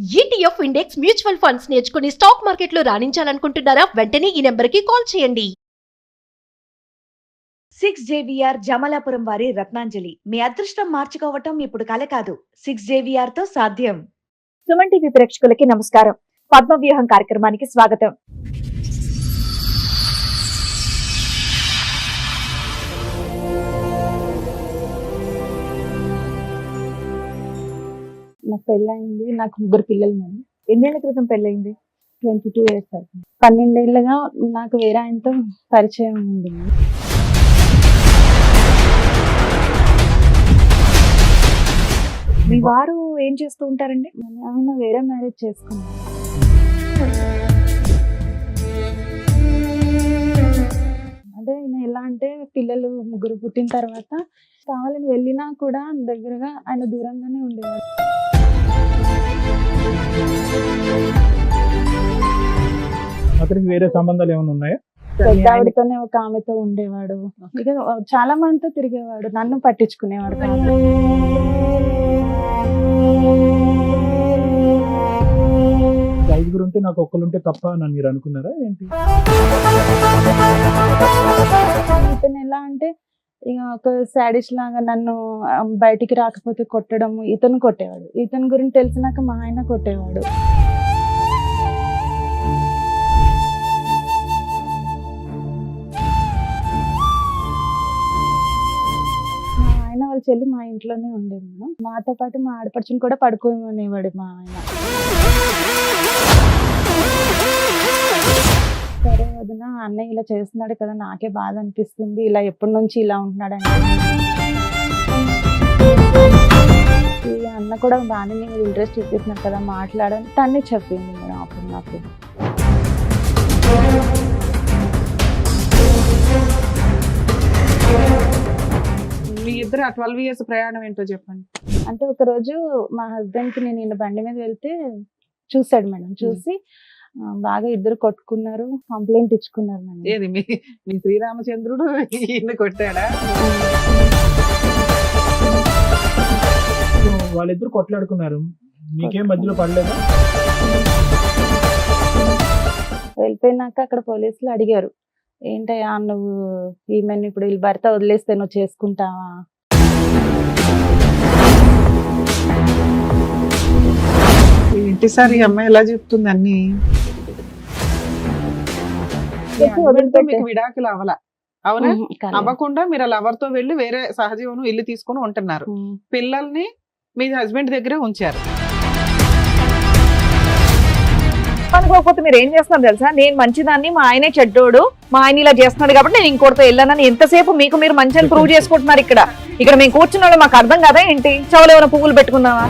ETF index mutual funds నేర్చుకుని stock మార్కెట్లో రాణించాలనుకుంటున్నారా? వెంటనే ఈ నెంబర్కి కాల్ చేయండి. 6 JVR జమలాపురం వారి రత్నాంజలి. మీ అదృష్టం మార్చుకోవటం ఇప్పుడు కల కాదు, 6 JVR తో సాధ్యం. సుమన్ టీవీ ప్రేక్షకులకి నమస్కారం. పద్మవ్యూహం కార్యక్రమానికి స్వాగతం. నాకు పెళ్ళయింది. నాకు 3 పిల్లలు మేడం. ఎన్నేళ్ల క్రితం పెళ్ళయింది? 22 years అవుతుంది. 12 ఏళ్ళుగా నాకు వేరే ఆయనతో పరిచయం ఉంది మేడం. మీ వారు ఏం చేస్తూ ఉంటారండి? ఆయన వేరే మ్యారేజ్ చేసుకున్నారు. అంటే ఆయన ఎలా అంటే పిల్లలు 3 పుట్టిన తర్వాత కావాలని వెళ్ళినా కూడా దగ్గరగా ఆయన దూరంగానే ఉండేవాడు. అతనికి వేరే సంబంధాలు ఏమైనా ఉన్నాయా? పెద్ద ఆవిడతోనే ఒక ఆమెతో ఉండేవాడు. ఇక చాలా మందితో తిరిగేవాడు. నన్ను పట్టించుకునేవాడు కాదు. ఐదుగురు ఉంటే నాకు ఒక్కరుంటే తప్ప అని మీరు అనుకున్నారా ఏంటి? ఇతను ఎలా అంటే ఇక ఒక సాడిస్ట్ లాగా నన్ను బయటికి రాకపోతే కొట్టడం, ఇతను కొట్టేవాడు. ఇతని గురించి తెలిసినాక మా ఆయన కొట్టేవాడు. మా ఆయన వాళ్ళ చెల్లి మా ఇంట్లోనే ఉండేది మేడం. మాతో పాటు మా ఆడపడుచుని కూడా పడుకోమనేవాడు మా ఆయన. సరే వదిన, అన్నయ్య ఇలా చేస్తున్నాడు కదా, నాకే బాధ అనిపిస్తుంది, ఇలా ఎప్పటి నుంచి ఇలా ఉంటున్నాడంటే. ఈ అన్న కూడా బాగానే నీ మీద ఇంట్రెస్ట్ చూపిస్తున్నారు కదా, మాట్లాడని తనే చెప్పింది మేడం అప్పుడు నాకు. మీ ఇద్దరు 12 years ప్రయాణం ఏంటో చెప్పండి. అంటే ఒక రోజు మా హస్బెండ్ కి నేను ఈయన బండి మీద వెళ్తే చూసాడు మేడం. చూసి బాగా ఇద్దరు కొట్టుకున్నారు, కంప్లైంట్ ఇచ్చుకున్నారు మేడం. ఏది మీ శ్రీరామచంద్రుడు ఈయన కొట్టాడా? వాళ్ళిద్దరు కొట్లాడుకున్నారు, మీకేం మధ్యలో పడలేదా? వెళ్ళిపోయినాక అక్కడ పోలీసులు అడిగారు, ఏంటయ్యా నువ్వు ఈమెను ఇప్పుడు వీళ్ళ భర్త వదిలేస్తే నువ్వు చేసుకుంటావా? ఏంటి సార్ ఈ అమ్మాయి ఎలా చెప్తుంది అన్ని? మీకు విడాకులు అవలా? అవునా? అవ్వకుండా మీరు లవర్ తో వెళ్ళి వేరే సహజీవనం ఇల్లు తీసుకుని ఉంటున్నారు. పిల్లల్ని మీ హస్బెండ్ దగ్గరే ఉంచారు. అనుకోకపోతే మీరు ఏం చేస్తున్నారు తెలుసా? నేను మంచిదాన్ని, మా ఆయనే చెడ్డోడు, మా ఆయన ఇలా చేస్తున్నాడు కాబట్టి నేను ఇంకోటితో వెళ్ళానని ఎంతసేపు మీకు మీరు మంచిని ప్రూవ్ చేసుకుంటున్నారు. ఇక్కడ మేము కూర్చున్న వాళ్ళు మాకు అర్థం కదా ఏంటి? చెవులు ఏమైనా పువ్వులు పెట్టుకుందామా?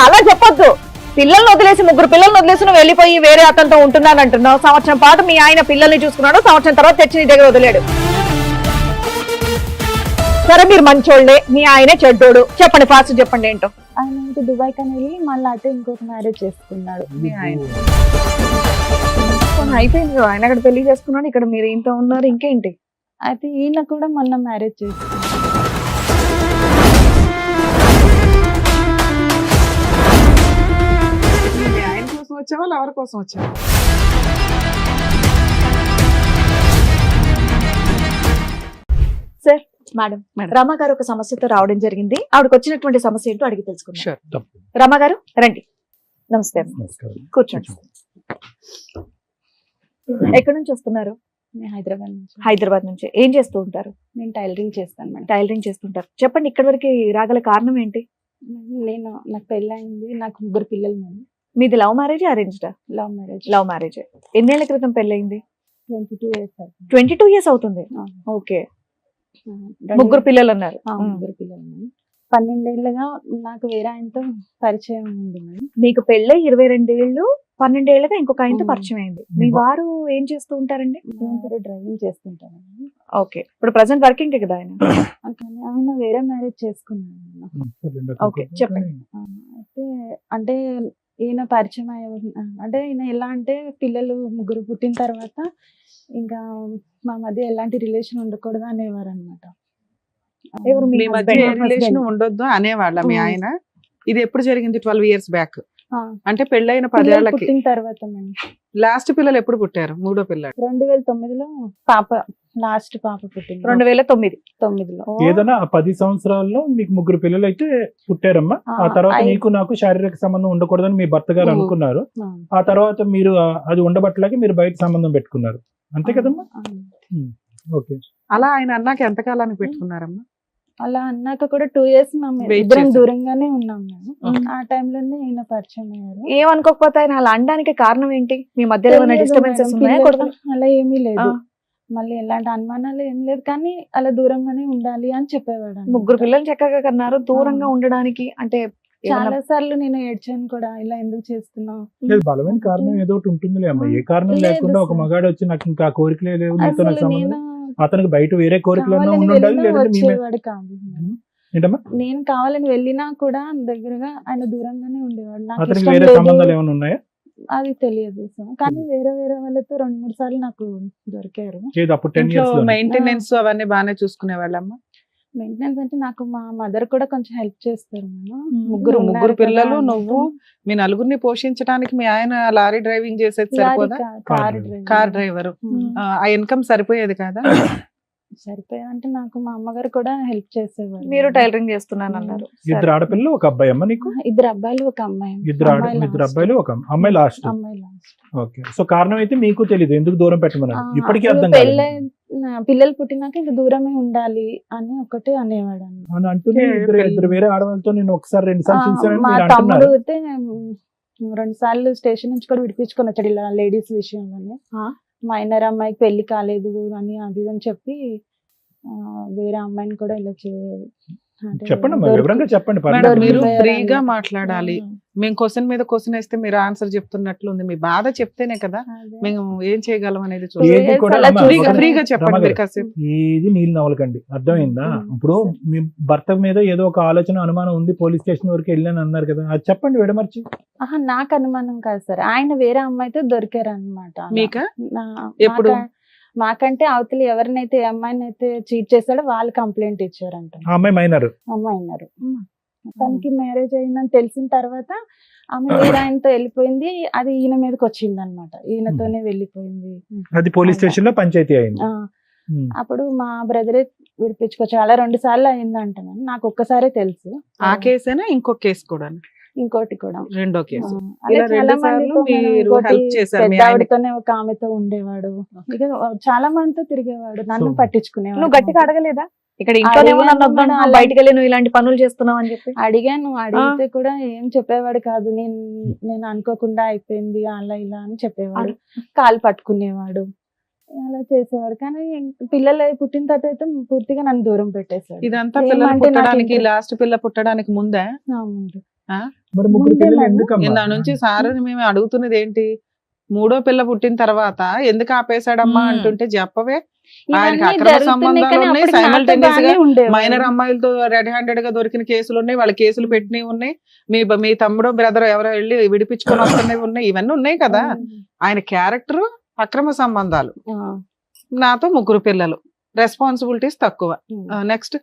అలా చెప్పొద్దు. పిల్లల్ని వదిలేసి 3 పిల్లల్ని వదిలేసి నువ్వు వెళ్ళిపోయి వేరే అతనితో ఉంటున్నాను అంటున్నావు. సంవత్సరం పాటు మీ ఆయన పిల్లల్ని చూసుకున్నాడు, సంవత్సరం తర్వాత తెచ్చి నీ దగ్గర వదిలేడు. సరే మీరు మంచోళ్ళే, మీ ఆయనే చెడ్డోడు, చెప్పండి, ఫాస్ట్ చెప్పండి ఏంటో. ఆయన ఇంటి దుబాయ్ కని వెళ్ళి మళ్ళీ అటు ఇంకొక మ్యారేజ్ చేసుకున్నాడు. మీ ఆయన అయిపోయింది కదా, ఆయన అక్కడ పెళ్లి చేసుకున్నాడు, ఇక్కడ మీరు ఇంత ఉన్నారు, ఇంకేంటి? అయితే ఈయన కూడా మొన్న మ్యారేజ్ చేసుకున్నాడు. మీ ఆయన కోసం వచ్చావా లవర్ కోసం వచ్చావా? సార్, మేడం, రమ గారు ఒక సమస్యతో రావడం జరిగింది. ఆవిడకి వచ్చినటువంటి సమస్య ఏంటో అడిగి తెలుసుకుందాం. రమ గారు రండి. నమస్తే. నమస్కారం. కూర్చోండి. ఎక్కడి నుంచి వస్తున్నారు? నేను హైదరాబాద్ నుంచి. హైదరాబాద్ నుంచి. ఏం చేస్తూ ఉంటారు? నేను టైలరింగ్ చేస్తాను మేడం. టైలరింగ్ చేస్తుంటారు. చెప్పండి, ఇక్కడి వరకు రాగల కారణం ఏంటి? నాకు పెళ్ళయింది. నాకు 3 పిల్లలు మేడం. మీది లవ్ మ్యారేజ్, అరేంజ్డా? Love marriage. Love marriage. ఎన్నేళ్ల క్రితం పెళ్ళయింది? 22 years అవుతుంది. 22 years అవుతుంది. ఓకే. 3 పిల్లలు ఉన్నారు. 3 పిల్లలు మేడం. 12 ఏళ్ళుగా నాకు వేరే ఆయనతో పరిచయం ఉంది మేడం. మీకు పెళ్ళై 22 ఏళ్ళు, 12 ఏళ్ళగా ఇంకొక ఆయనతో పరిచయం అయింది. మీ వారు ఏం చేస్తూ ఉంటారండి? డ్రైవింగ్ చేస్తుంటాను. ఓకే. ఇప్పుడు ప్రెసెంట్ వర్కింగ్ కదా ఆయన? కానీ ఆయన వేరే మ్యారేజ్ చేసుకున్నాడు. ఓకే, చెప్పండి. అయితే అంటే ఈయన పరిచయం అంటే ఈయన ఎలా అంటే పిల్లలు 3 పుట్టిన తర్వాత ఇంకా మా మధ్య ఎలాంటి రిలేషన్ ఉండకూడదు అనేవారు అనమాట. ఎవరు మీ మధ్య ఏ husband? రిలేషన్ ఉండొద్దు అనేవాళ్ళ మీ ఉమ్. ఆయన? ఇది ఎప్పుడు జరిగింది? 12 years బ్యాక్. ఆ. అంటే పెళ్ళైన పిల్లలు 10 ఏళ్లకి. పుట్టిన తర్వాత మేడం లాస్ట్ పిల్లలు ఎప్పుడు పుట్టారు? మూడో పిల్లడు. 2009లో పాప, లాస్ట్ పాప పుట్టింది 2009. 2009లో. ఏదైనా ఆ 10 సంవత్సరాల్లో మీకు 3 పిల్లలు అయితే పుట్టారమ్మా. ఆ తర్వాత నీకు నాకు శారీరక సంబంధం ఉండకూడదని మీ భర్త గారు అనుకున్నారు. ఆ తర్వాత మీరు అది ఉండబట్టలేక మీరు బయట సంబంధం పెట్టుకున్నారు, అంతే కదమ్మా? ఓకే. అలా ఆయన అన్నాక ఎంత కాలానికి పెట్టుకున్నారమ్మా? అలా అన్నాక కూడా 2 years మేము Wait ఇద్దరం చేశారు. దూరంగానే ఉన్నాం మేము. ఆ టైంలోనే ఈయన పరిచయం అయ్యారు. ఏమనుకోకపోతే ఆయన అలా అనడానికి కారణం ఏంటి? మీ మధ్యలో ఏమైనా తెలియదు డిస్టర్బెన్సెస్ మేడం, ఉన్నాయా? పిల్లలు కొడుకు అలా ఏమీ లేదు. ఆ. మళ్ళీ ఎలాంటి అనుమానాలు ఏం లేదు, కానీ అలా దూరంగానే ఉండాలి అని చెప్పేవాడు అన్నమాట. 3 పిల్లలు చక్కగా కన్నారు, దూరంగా ఉండడానికి అంటే చాలా సార్లు నేను ఏడ్చాను కూడా, ఇలా ఎందుకు చేస్తున్నావు. లేదు, బలమైన కారణం ఏదో ఒకటి ఉంటుందిలే అమ్మా. ఏ కారణం లేదు లేకుండా ఒక సార్. మగాడు వచ్చి నాకు ఇంకా ఆ కోరికలే లేవు, నీతో నాకు అసలు సంబంధం నేను అతనికి బయట వేరే కోరికలు కావాలని ఉండాలి, వెళ్ళినా లేదంటే మీ మీద- వచ్చేవాడు కాదు. ఏంటమ్మా? నేను కావాలని వెళ్ళినా కూడా దగ్గరగా ఆయన దూరంగానే ఉండేవాడు. నాకు అతనికి ఇష్టం వేరే లేదు, సంబంధాలు ఏమైనా ఉన్నాయా? అది తెలియదు సార్. కానీ వేరే వేరే వాళ్ళతో 2-3 సార్లు నాకు దొరికారు. లేదు, అప్పుడు 10 ఇంట్లో years లో మెయింటెనెన్స్ అవన్నీ బాగానే చూసుకునే వాళ్ళమ్మా? మెయింటెనెన్స్ అంటే నాకు మా మదర్ కూడా కొంచెం హెల్ప్ చేస్తారు మేడం. ముగ్గురు ఉన్నారు కదా పిల్లలు, అన్నట్టు. నువ్వు, మీ నలుగురిని పోషించడానికి మీ ఆయన లారీ డ్రైవింగ్ చేసేది లారీ సరిపోదా? Car car driver. ఆ ఇన్కమ్ సరిపోయేది కాదా? సరిపోయాదంటే నాకు మా అమ్మగారు కూడా హెల్ప్ చేసేవారు. మీరు టైలరింగ్ చేస్తున్నాను అన్నారు. ఇద్దరు ఆడపిల్లలు ఒక అబ్బాయి అమ్మ నీకు? 2 అబ్బాయిలు 1 అమ్మాయి. ఇద్దరు అమ్మాయి అబ్బాయిలు ఒక అమ్మాయి లాస్ట్. అమ్మాయి లాస్ట్. ఓకే. సో కారణం అయితే మీకు తెలియదు ఎందుకు దూరం పెట్టమన్నారు, ఇప్పటికీ అర్థం పెళ్ళై కాదు పిల్లలు పుట్టినాక ఇంక దూరమే ఉండాలి అని ఒకటే అనేవాడు అన్నమాట. అని అంటూనే ఇద్దరు వేరే ఆడవాళ్ళతో నేను ఒకసారి 2 సార్లు చూసానని మా మీరు తమ్ముడు అంటున్నారు. అయితే 2 సార్లు స్టేషన్ నుంచి కూడా విడిపించుకొని వచ్చాడు ఇలా లేడీస్ విషయంలోనే. మైనర్ అమ్మాయికి పెళ్లి కాలేదు అని అది అని చెప్పి వేరే అమ్మాయిని కూడా ఇలా చెప్పండి అమ్మా, వివరంగా చెప్పండి. మేడం, పర్లేదు. మీరు దొరికిపోయారు ఫ్రీగా అన్నమాట. మాట్లాడాలి. మేము క్వశ్చన్ మీద క్వశ్చన్ వేస్తే మీరు ఆన్సర్ చెప్తున్నట్లు ఉంది. మీ బాధ చెప్తేనే కదా మేము ఏం చేయగలం అనేది Two ఏది years కూడా అలా అమ్మా, చూసి- ఒకటి- ఫ్రీగా చెప్పండి రమగారు, మీరు కాసేపు. ఏది నీళ్ళు నవ్వలకండి, అర్థమైందా? ఇప్పుడు మీ భర్త మీద ఏదో ఒక ఆలోచన అనుమానం ఉంది, పోలీస్ స్టేషన్ వరకు వెళ్ళాను అన్నారు కదా, అది చెప్పండి విడమర్చి. నాకు అనుమానం కాదు సార్, ఆయన వేరే అమ్మాయితో దొరికారు అనమాట. మీకా? ఎప్పుడు? మాకంటే అవతలి ఎవరినైతే ఏ అమ్మాయినైతే చీట్ చేశాడో వాళ్ళు కంప్లైంట్ ఇచ్చారంట. ఆ అమ్మాయి మైనర్. అమ్మాయి అన్నారు. తనకి మ్యారేజ్ అయిందని తెలిసిన తర్వాత ఆమె వేరే ఆయనతో వెళ్ళిపోయింది. అది ఈయన మీదకి వచ్చింది అనమాట, ఈయనతోనే వెళ్ళిపోయింది. అది పోలీస్ స్టేషన్ లో పంచాయతీ అయింది. అప్పుడు మా బ్రదరే విడిపించుకొచ్చాడు. అలా 2 సార్లు అయిందంట. నాకు ఒక్కసారే తెలుసు. ఆ కేసేనా ఇంకో కేసు కూడా? ఇంకోటి కూడా రెండో కేసు. అలా ఇలా చాలా 2 సార్లు మందితో మీరు ఇంకోటి హెల్ప్ చేశారు మీ పెద్ద ఆయనకి. ఆవిడతోనే ఒక ఆమెతో ఉండేవాడు. ఇక చాలా మందితో తిరిగేవాడు, నన్ను So, పట్టించుకునేవాడు. నువ్వు గట్టిగా అడగలేదా? ఇక్కడ ఇంట్లోనేమో నన్ను అడిగాను వద్దన్నా, మేడం, బయటికి వెళ్ళి నువ్వు ఇలాంటి పనులు చేస్తున్నావు అని చెప్పి. అడిగాను, అడిగితే కూడా ఏం చెప్పేవాడు కాదు. నేను అనుకోకుండా అయిపోయింది అలా ఇలా అని చెప్పేవాడు. కాలు పట్టుకునేవాడు, అలా చేసేవాడు. కానీ పిల్లలు పుట్టిన తర్వాత అయితే పూర్తిగా నన్ను దూరం పెట్టేశాడు. ఇదంతా ఏమంటే పిల్లలు నాకు పుట్టడానికి, ఇంట్రెస్ట్- లాస్ట్ పిల్ల పుట్టడానికి ముందే? ముందు. మరి 3 ముందే పిల్లలు మేడం. ఎందుకు ఇందా నుంచి సార్ మేము అడుగుతున్నది ఏంటి, 3వ పిల్ల పుట్టిన తర్వాత ఎందుకు ఆపేశాడమ్మా అంటుంటే చెప్పవే. ఆయనకి ఇవన్నీ అక్రమ జరుగుతున్నాయి సంబంధాలు కానీ ఉన్నాయి, అప్పటికి నాతో simultaneous గా బాగానే ఉండేవాడు. మైనర్ అమ్మాయిలతో రెడ్ హ్యాండెడ్ గా దొరికిన కేసులు ఉన్నాయి, వాళ్ళ కేసులు పెట్టినవి ఉన్నాయి, మీ తమ్ముడో బ్రదర్ ఎవరో వెళ్ళి విడిపించుకొని వస్తున్నవి ఉన్నాయి, ఇవన్నీ ఉన్నాయి కదా. ఆయన క్యారెక్టర్ అక్రమ సంబంధాలు, నాతో 3 పిల్లలు, రెస్పాన్సిబిలిటీస్ తక్కువ. నెక్స్ట్.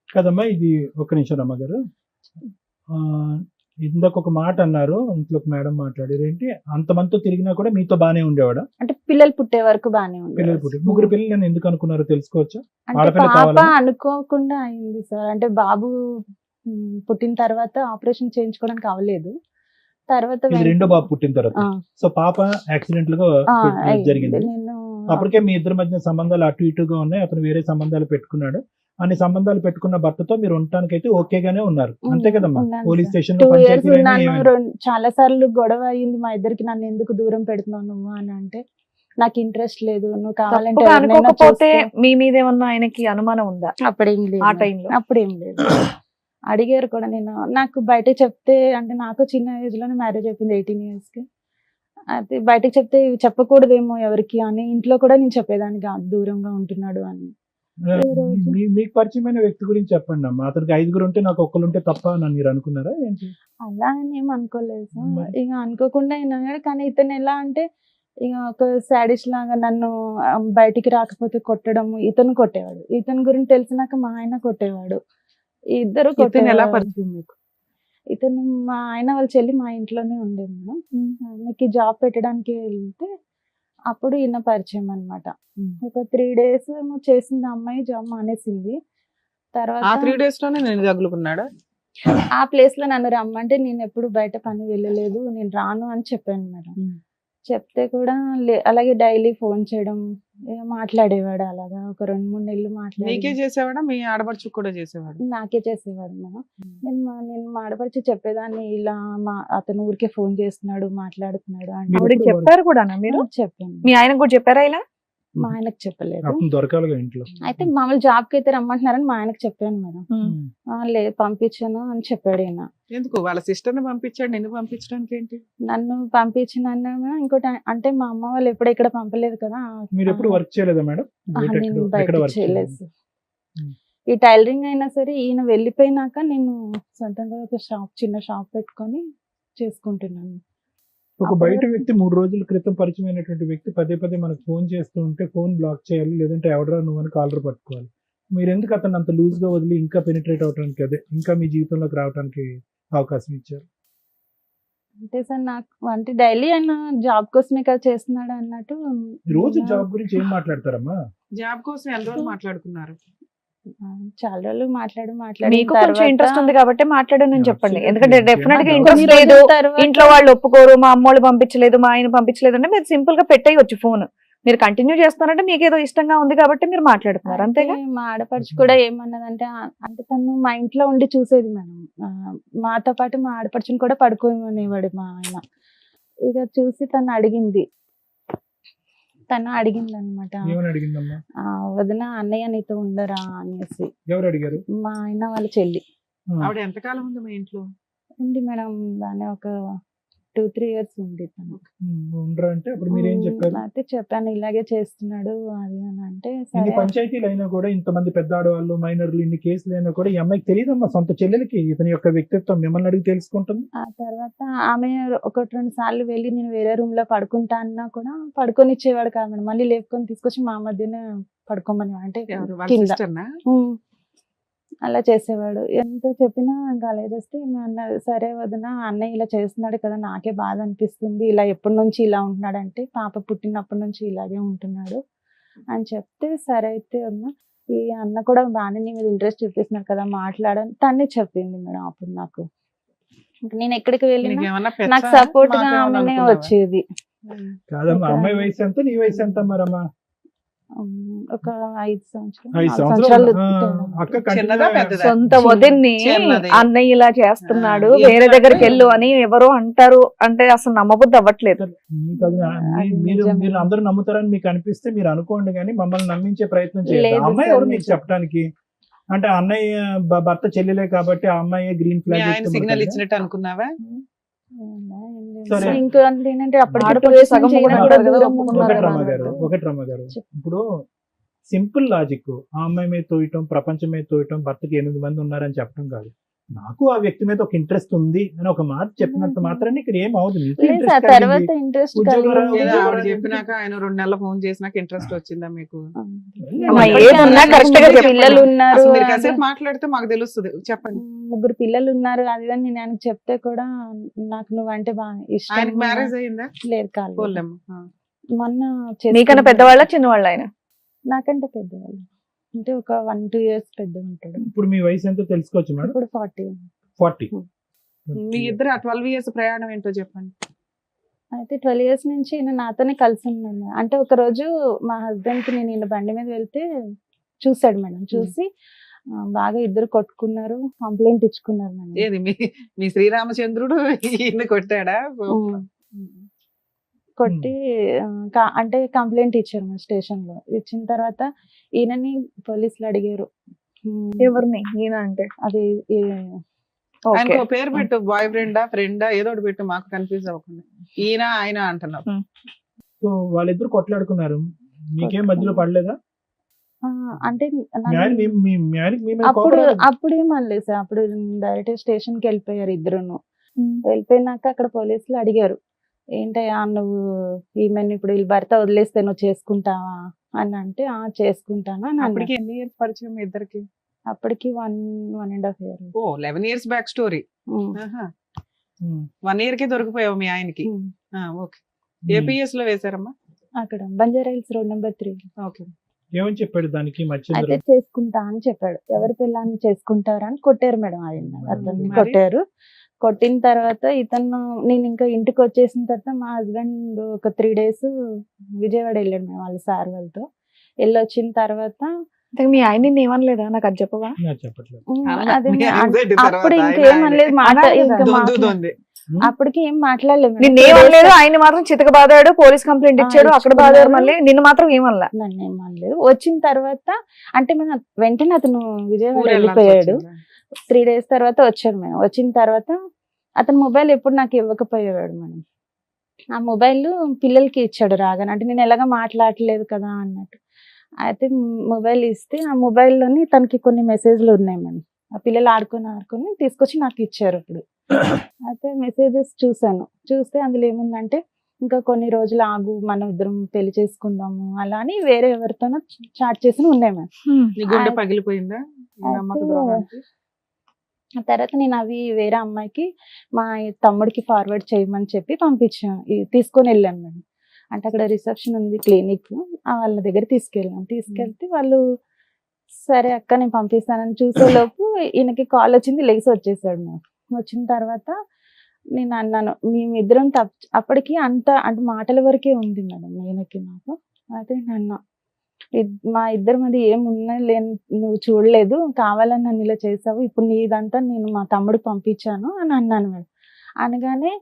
కదమ్మా, ఇది ఒక నిమిషం అమ్మగారు. ఇందాక ఒక మాట అన్నారు, ఇంట్లో మేడం మాట్లాడారు ఏంటి, అంతమందితో తిరిగినా కూడా మీతో బానే ఉండేవాడా? అంటే పిల్లలు పుట్టే వరకు బానే పిల్లలు పుట్టి 3 పిల్లలు నేను ఎందుకు అనుకున్నారో తెలుసుకోవచ్చా? అంటే ఆడపిల్ల పాప కావాలని? అనుకోకుండా అయింది సార్. అంటే బాబు పుట్టిన తర్వాత ఆపరేషన్ చేయించుకోవడానికి అవ్వలేదు. తర్వాత ఇది రెండో బాబు పుట్టిన తర్వాత. సో పాప యాక్సిడెంట్ గా జరిగింది. నేను అప్పటికే మీ ఇద్దరి మధ్య సంబంధాలు అటు ఇటుగా ఉన్నాయి, అతను వేరే సంబంధాలు పెట్టుకున్నాడు. అన్ని సంబంధాలు పెట్టుకున్న భర్తతో మీరు ఉండటానికైతే ఓకేగానే ఉన్నారు, అంతే కదమ్మా? ఉన్నాను పోలీస్ సార్. స్టేషన్ 2 లో years పంచాయతీలు అయినా ఉన్నాను. ఏమైనా? చాలా సార్లు గొడవ అయ్యింది మా ఇద్దరికి. నన్ను ఎందుకు దూరం పెడుతున్నావు నువ్వు అని అంటే, నాకు ఇంట్రెస్ట్ లేదు, నువ్వు కావాలంటే తప్పుగా ఎవరినైనా అనుకోకపోతే చూసుకో. మీ మీద ఏమన్నా ఆయనకి అనుమానం ఉందా అప్పుడేం లేదు ఆ టైంలో? అప్పుడేం లేదు. అడిగారు కూడా. నేను నాకు బయట చెప్తే, అంటే నాకు చిన్న ఏజ్ లోనే మ్యారేజ్ అయిపోయింది, 18 years కి. అయితే బయటకు చెప్తే ఇవి చెప్పకూడదేమో ఎవరికి అని ఇంట్లో కూడా నేను చెప్పేదాన్ని కాదు, దూరంగా ఉంటున్నాడు అని. మీకు పరిచయమైన వ్యక్తి గురించి చెప్పండి అమ్మా. అతనికి 5 ఉంటే నాకు ఒక్కరుంటే తప్ప అని మీరు అనుకున్నారా ఏంటి? అలా అని ఏం అనుకోలేదు సార్. మరి? ఇక అనుకోకుండా అయినా కానీ ఇతను ఎలా అంటే ఇక ఒక శాడిస్ట్ లాగా నన్ను బయటికి రాకపోతే కొట్టడం, ఇతను కొట్టేవాడు. ఇతని గురించి తెలిసినాక మా ఆయన కొట్టేవాడు. ఇద్దరు ఇతను ఎలా కొట్టేవారు. పరిచయం మీకు? ఇతను మా ఆయన వాళ్ళ చెల్లి మా ఇంట్లోనే ఉండేది మేడం. ఆమెకి జాబ్ పెట్టడానికి వెళ్తే అప్పుడు ఈయన పరిచయం అన్నమాట. ఒక 3 days ఏమో చేసింది అమ్మాయి, జాబ్ మానేసింది. ఆ తర్వాత 3 days లోనే నేను తగులుకున్నాడా? ఆ ప్లేస్ లో నన్ను రమ్మంటే నేను ఎప్పుడు బయట పని వెళ్ళలేదు, నేను రాను అని చెప్పాను మేడం. చెప్తే కూడా అలాగే డైలీ ఫోన్ చేయడం, మాట్లాడేవాడు. అలాగా ఒక 2-3 నెలలు నీకే మాట్లాడి చేసేవాడా మీ ఆడపడుచు కూడా చేసేవాడు? నాకే చేసేవాడు మేడం. నేను మా ఆడపడిచి చెప్పేదాన్ని, ఇలా అతను ఊరికే ఫోన్ చేస్తున్నాడు, మాట్లాడుతున్నాడు అంటే ఆవిడకి చెప్పారు కూడా మీరు? చెప్పాను. మీ ఆయనకు కూడా చెప్పారా ఇలా? మా ఆయనకు చెప్పలేదు. అప్పుడు దొరకాలిగా ఇంట్లో. అయితే మామూలు జాబ్ కి అయితే రమ్మంటున్నారని మా ఆయనకు చెప్పాను మేడం. లేదు పంపించాను అని చెప్పాడు ఈయన. ఎందుకు వాళ్ళ సిస్టర్ ని పంపించాడు, నిన్ను పంపించడానికి ఏంటి? నన్ను పంపించిన ఇంకోటి అంటే మా అమ్మ వాళ్ళు ఎప్పుడు ఇక్కడ పంపలేదు కదా. మీరు ఎప్పుడు వర్క్ చేయలేదా మేడం? నేను బయట చేయలేదు. Hmm. ఈ టైలరింగ్ అయినా సరే ఈయన వెళ్ళిపోయినాక నేను సొంతంగా ఒక చిన్న షాప్ పెట్టుకొని చేసుకుంటున్నాను. ఒక బయట వ్యక్తి 3 రోజుల క్రితం పరిచయమైనటువంటి వ్యక్తి పదే పదే మనకు ఫోన్ చేస్తూ ఉంటే ఫోన్ బ్లాక్ చేయాలి, లేదంటే ఎవడరా నువ్వు అని కాలర్ పట్టుకోవాలి. మీరు ఎందుకు అతను అంత లూజ్ గా వదిలి ఇంకా పెనిట్రేట్ అవడానికి, అదే ఇంకా మీ జీవితంలోకి రావడానికి అవకాశం ఇచ్చారు? అంటే సార్ నాకు అంటే డైలీ ఆయన జాబ్ కోసమే కదా చేస్తున్నాడు అన్నట్టు. రోజు జాబ్ గురించి ఏం మాట్లాడతారమ్మా? జాబ్ కోసం ఎన్ని రోజులు మాట్లాడుకున్నారు? చాలా రోజులు మాట్లాడి మీకు కొంచెం ఇంట్రెస్ట్ ఉంది కాబట్టి మాట్లాడానని చెప్పండి. Absolutely. ఎందుకంటే డెఫినెట్ గా కొన్ని ఇంట్రెస్ట్ లేదు, ఇంట్లో వాళ్ళు ఒప్పుకోరు, మా అమ్మోళ్ళు పంపించలేదు, మా ఆయన పంపించలేదు అంటే మీరు సింపుల్ గా పెట్టేయచ్చు ఫోన్. మీరు కంటిన్యూ చేస్తున్నారంటే మీకు ఏదో ఇష్టంగా ఉంది కాబట్టి మీరు మాట్లాడుతున్నారు, అంతేగా? మా ఆడపడుచు కూడా ఏమన్నదంటే అంటే తను మా ఇంట్లో ఉండి చూసేది మేడం. మాతో పాటు మా ఆడపడుచుని కూడా పడుకోమనేవాడు మా ఆయన. ఇక చూసి తను అడిగింది అనమాట, ఏమని అడిగిందమ్మా? వదిన అన్నయ్య నీతో ఉండరా అనేసి. ఎవరు అడిగారు? మా ఆయన వాళ్ళ చెల్లి. ఆవిడ ఎంతకాలం ఉంది మీ ఇంట్లో? ఉంది మేడం, బాగానే ఒక 2-3 years ఉంది తను. ఉండరా అంటే అప్పుడు మీరు ఏం చెప్పారు? అయితే చెప్పాను ఇలాగే చేస్తున్నాడు అది అని అంటే ఇన్ని సరే. పంచాయతీలు అయినా కూడా, ఇంతమంది పెద్ద ఆడవాళ్ళు, మైనర్లు, ఇన్ని కేసులు అయినా కూడా ఈ అమ్మాయికి తెలియదమ్మా, సొంత చెల్లెలకి ఇతని యొక్క వ్యక్తిత్వం మిమ్మల్ని అడిగి తెలుసుకుంటుంది. ఆ తర్వాత ఆమె 1-2 సార్లు వెళ్ళి నేను వేరే రూమ్ లో పడుకుంటా అన్నా కూడా పడుకొని ఇచ్చేవాడు కాదు మేడం. మళ్ళీ లేపుకొని తీసుకొచ్చి మా మధ్యనే పడుకోమని అంటే ఎవరు? వాళ్ళ కింద. సిస్టర్నా? అలా చేసేవాడు. ఎంత చెప్పినా ఇంకా అలా చేస్తే అన్నది సరే వదిన అన్నయ్య ఇలా చేస్తున్నాడు కదా, నాకే బాధ అనిపిస్తుంది, ఇలా ఎప్పటి నుంచి ఇలా ఉంటున్నాడు అంటే పాప పుట్టినప్పటి నుంచి ఇలాగే ఉంటున్నాడు అని చెప్తే సరే అయితే వదిన ఈ అన్న కూడా బాగానే నీ మీద ఇంట్రెస్ట్ చూపిస్తున్నాడు కదా మాట్లాడని తనే చెప్పింది మేడం. అప్పుడు నాకు నేను ఎక్కడికి వెళ్ళినా నీకేమన్నా నాకు పెచ్చా? సపోర్ట్ గా మాకేమన్నా ఆమెనే అనుకున్నావా? వచ్చేది. కాదమ్మా, అమ్మాయి వయసు ఎంత, నీ వయసు ఎంత మరమ్మా? ఒక 5 సంవత్సరాలు 5 4 సంవత్సరాలు. సంవత్సరాలు అక్క చిన్నదా continue- పెద్దదా? సొంత వదిన్ని చిన్నది. అన్నయ్య ఇలా చేస్తున్నాడు, ఆ, వేరే ఎందుకంటే- దగ్గరికి వెళ్ళు అని ఎవరో అంటారు అంటే అసలు నమ్మబుద్ధి అవ్వట్లేదు. మీకు అది అది మీరు నిజమే. మీరు అందరూ నమ్ముతారని మీకు అనిపిస్తే మీరు అనుకోండి, కానీ మమ్మల్ని నమ్మించే ప్రయత్నం చేయాలి. లేదు అమ్మాయి సార్, ఎవరు మీకు నిజం. చెప్పడానికి? అంటే అన్నయ్య భర్త చెల్లెలే కాబట్టి ఆ అమ్మాయి గ్రీన్ మీ ఆయన ఫ్లాగ్ సిగ్నల్ ఇచ్చినట్టు అనుకున్నావా? సరే. ఇంకా ఏంటంటే అప్పటికి ఆడపడుచు 2 years సగం నుంచి ఈయన కూడా కూడా కదా దూరం ఒప్పుకున్నారు ఉన్నారు. ఒకటి రమ్మ గారు, చెప్పు. ఇప్పుడు సింపుల్ లాజిక్ ఆ అమ్మాయి మీద తోయటం, ప్రపంచం మీద తోయటం, భర్తకి 8 మంది ఉన్నారని చెప్పడం కాదు. నాకు ఆ వ్యక్తి మీద ఒక ఇంట్రెస్ట్ ఉంది అని ఒక మాట చెప్పినంత మాత్రాన్ని ఇక్కడ ఏం అవదు. మీకు లేదు interest సార్, కలిగింది. తర్వాత ఇంట్రెస్ట్ ఉద్యోగం లేదా ఏదో ఆవిడ ఒకటి చెప్పినాక ఆయన 2 నెలల ఫోన్ చేసినాక ఇంట్రెస్ట్ వచ్చిందా మీకు? అమ్మా, ఏదున్నా correct గా చెప్పండి. పిల్లలు ఉన్నారు అసలు మీరు అది. కాసేపు మాట్లాడితే మాకు తెలుస్తుంది. చెప్పండి. 3 పిల్లలు ఉన్నారు అది అని నేను ఆయనకు చెప్తే కూడా నాకు నువ్వంటే బాగా ఇష్టం. ఆయనకి మ్యారేజ్ అయ్యిందా? లేదు కాదు. పోలేమ్మా. మొన్న మీకన్నా చేసుకున్నాడు. పెద్దవాళ్ళ చిన్నవాళ్ళ ఆయన? నాకంటే పెద్దవాళ్ళు అంటే ఒక 1-2 years పెద్ద ఉంటాడు. ఇప్పుడు మీ వయసు ఎంతో తెలుసుకోవచ్చు మేడం? ఇప్పుడు 40. 40. మీ ఇద్దరు ఆ 12 years ప్రయాణం ఏంటో చెప్పండి. అయితే 12 years నుంచి ఈయన నాతోనే కలిసి ఉన్నాడు. అంటే ఒక రోజు మా హస్బెండ్ కి నేను ఈయన బండి మీద వెళ్తే చూసాడు మేడం. చూసి బాగా ఇద్దరు కొట్టుకున్నారు, కంప్లైంట్ ఇచ్చుకున్నారు మేడం. ఏది మీ శ్రీరామచంద్రుడు ఈయన కొట్టాడా? కొట్టి అంటే కంప్లైంట్ ఇచ్చారు మా స్టేషన్ లో. ఇచ్చిన తర్వాత ఈయనని పోలీసులు అడిగారు. ఎవరిని? ఈయన అంటే అది ఆయనకు ఒక పేరు పెట్టు, బాయ్ ఫ్రెండా ఫ్రెండా ఏదో ఒకటి పెట్టు, మాకు కన్ఫ్యూజ్ అవ్వకుండా. ఈయన ఆయన అంటున్నావు. సో వాళ్ళిద్దరు కొట్లాడుకున్నారు, మీకేం మధ్యలో పడలేదా? అంటే అప్పుడు ఏమనలేదు సార్. అప్పుడు డైరెక్ట్ స్టేషన్ కి వెళ్ళిపోయారు ఇద్దరును. వెళ్ళిపోయినాక అక్కడ పోలీసులు అడిగారు ఏంటయ్యా నువ్వు ఈమెను ఇప్పుడు వీళ్ళ భర్త వదిలేస్తే నువ్వు చేసుకుంటావా అని అంటే చేసుకుంటాను అని అప్పటికి అన్నాడు. ఎన్ని ఇయర్స్ పరిచయం మీ ఇద్దరికి? అప్పటికి 1.5 year. ఓ 11 years బ్యాక్ స్టోరీ. 1 year కి దొరికిపోయావు మీ ఆయనకి. ఓకే. ఏ పిఎస్ లో వేశారమ్మా? అక్కడ Banjara hills road number 3. Okay. ఏమని చెప్పాడు దానికి మధ్య అయితే చేసుకుంటా అని చెప్పాడు. ఎవరి పిల్లాన్ని చేసుకుంటారా అని కొట్టారు మేడం ఆయన అతన్ని మరి? కొట్టారు. కొట్టిన తర్వాత ఇతను నేను ఇంకా ఇంటికి వచ్చేసిన తర్వాత మా హస్బెండ్ ఒక 3 days విజయవాడ వెళ్ళాడు మేము వాళ్ళ సార్ వాళ్ళతో. వెళ్ళి వచ్చిన తర్వాత ఇంతకు మీ ఆయన నిన్ను ఏమనలేదా? నాకు అది చెప్పవా? నాకు చెప్పట్లేదు. అదే మీ anxiety తర్వాత అప్పుడు ఆయన ఇంకేమనలేదు మాట అనాలి ఇంకా కదా. దొంది. అప్పటికి ఏం మాట్లాడలేదు మేడం. నిన్నేమనలేదు, ఆయన మాత్రం చితక బాదాడు, పోలీస్ కంప్లైంట్ ఇచ్చాడు, అక్కడ బాదాడు, మళ్ళీ నిన్ను మాత్రం ఏమనలా. నన్ను ఏమనలేదు. వచ్చిన తర్వాత అంటే మేము వెంటనే అతను విజయవాడ ఊరు వెళ్ళాల్సి వెళ్ళిపోయాడు. వచ్చిందా? 3 days తర్వాత వచ్చాడు మేము. వచ్చిన తర్వాత అతను మొబైల్ ఎప్పుడు నాకు ఇవ్వకపోయేవాడు మేడం. ఆ మొబైల్ పిల్లలకి ఇచ్చాడు రాగానే. అంటే నేను ఎలాగ మాట్లాడలేదు కదా అన్నట్టు. అయితే మొబైల్ ఇస్తే ఆ మొబైల్లోని తనకి కొన్ని మెసేజ్లు ఉన్నాయి మేడం. ఆ పిల్లలు ఆడుకొని తీసుకొచ్చి నాకు ఇచ్చారు ఇప్పుడు. అయితే మెసేజెస్ చూసాను. చూస్తే అందులో ఏముందంటే ఇంకా కొన్ని రోజులు ఆగు, మనం ఇద్దరం పెళ్లి చేసుకుందాము అలా అని వేరే ఎవరితోనో చాట్ చేసి ఉన్నాయి మేడం. నీ గుండె పగిలిపోయిందా? ఈ నమ్మక ద్రోహానికి? ఆ తర్వాత నేను అవి వేరే అమ్మాయికి మా తమ్ముడికి ఫార్వర్డ్ చేయమని చెప్పి పంపించాను. తీసుకొని వెళ్ళాను మేడం. అంటే అక్కడ రిసెప్షన్ ఉంది క్లినిక్, వాళ్ళ దగ్గర తీసుకెళ్తే వాళ్ళు సరే అక్క నేను పంపిస్తానని చూసేలోపు ఈయనకి కాల్ వచ్చింది, లెగిసి వచ్చేసాడు మేము. వచ్చిన తర్వాత నేను అన్నాను మేమిద్దరం అప్పటికి అంత అంటే మాటల వరకే ఉంది మేడం ఈయనకి నాకు. అయితే నేను మా ఇద్దరి మధ్య ఏమున్నా లేని నువ్వు చూడలేదు, కావాలని నన్ను ఇలా చేసావు, ఇప్పుడు నీదంతా నేను మా తమ్ముడికి పంపించాను అని అన్నాను మేడం. అనగానే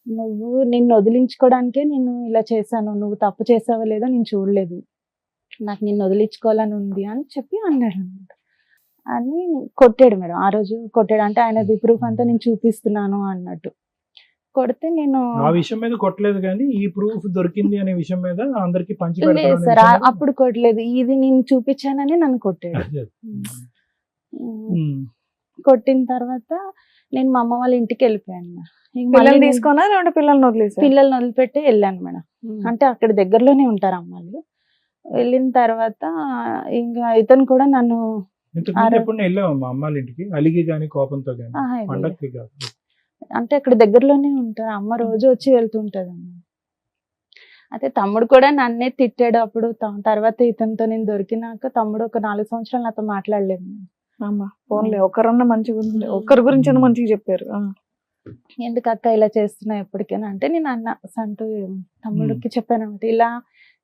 నువ్వు నిన్ను వదిలించుకోవడానికే నేను ఇలా చేశాను, నువ్వు తప్పు చేసావో లేదో నేను చూడలేదు, నాకు నిన్ను వదిలించుకోవాలని ఉంది అని చెప్పి అన్నాడు అనమాట. అని కొట్టాడు మేడం. ఆ రోజు కొట్టాడు. అంటే ఆయన ప్రూఫ్ అంతా నేను చూపిస్తున్నాను అన్నట్టు కొడితే నేను ఆ విషయం మీద కొట్టలేదు కానీ ఈ ప్రూఫ్ దొరికింది అనే విషయం మీద అందరికి పంచి లేదు పెడతాను సార్ అప్పుడు కొట్టలేదు, ఇది నేను చూపించానని నన్ను కొట్టాడు. కొట్టిన తర్వాత నేను మా అమ్మ వాళ్ళ ఇంటికి వెళ్ళిపోయాను. పిల్లల్ని తీసుకున్నా లేదంటే పిల్లల్ని వదిలేసా? పిల్లల్ని వదిలిపెట్టి వెళ్ళాను మేడం. అంటే అక్కడ దగ్గరలోనే ఉంటారు అమ్మాయిలు. వెళ్ళిన తర్వాత ఇంకా ఇతను కూడా నన్ను ఎప్పుడు వెళ్ళావు మా అమ్మాళ్ళ ఇంటికి అలిగి గానీ కోపంతో గానీ? పండగకి కాదు. అంటే అక్కడ దగ్గరలోనే ఉంటారు, అమ్మ రోజు వచ్చి వెళ్తుంటది అమ్మ. అయితే తమ్ముడు కూడా నన్నే తిట్టాడు అప్పుడు. తర్వాత ఇతనితో నేను దొరికినాక తమ్ముడు ఒక 4 సంవత్సరాలు నాతో మాట్లాడలేదు. అమ్మా ఫోన్లే ఒకరన్నా మంచిగా ఉంది, ఒక్కరి గురించి మంచిగా చెప్పారు. ఎందుకు అక్క ఇలా చేస్తున్నా ఎప్పటికైనా అంటే నేను అన్న సంటూ తమ్ముడికి చెప్పాను అనమాట, ఇలా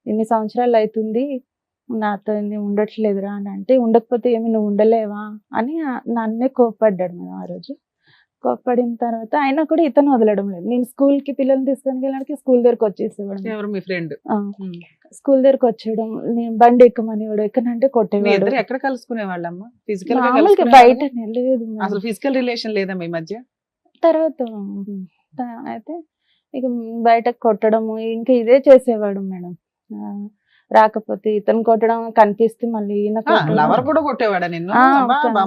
ఇన్ని సంవత్సరాలు అవుతుంది నాతో ఉండట్లేదురా అని అంటే, ఉండకపోతే ఏమి నువ్వు ఉండలేవా అని నన్నే కోప్పడ్డాడు మేడం. ఆ రోజు కోప్పడిన తర్వాత అయినా కూడా ఇతను వదలడం లేదు. నేను స్కూల్ కి పిల్లల్ని తీసుకొని వెళ్ళడానికి స్కూల్ దగ్గరకు వచ్చేసేవాడు. ఎవరు మీ ఫ్రెండ్? స్కూల్ దగ్గరకు వచ్చేయడం, నేను బండి ఎక్కమని వాడు ఎక్కనంటే కొట్టేవాడు. ఎక్కడ కలుసుకునే వాళ్ళమ్మా? ఫిజికల్ బయట లేదు అసలు ఫిజికల్ రిలేషన్ లేదా మీ మధ్య? తర్వాత అయితే ఇక బయట కొట్టడము ఇంకా ఇదే చేసేవాడు మేడం. రాకపోతే ఇతను కొట్టడం కనిపిస్తే మళ్ళీ ఈయన లవర్ కూడా కొట్టేవాడా నిన్ను?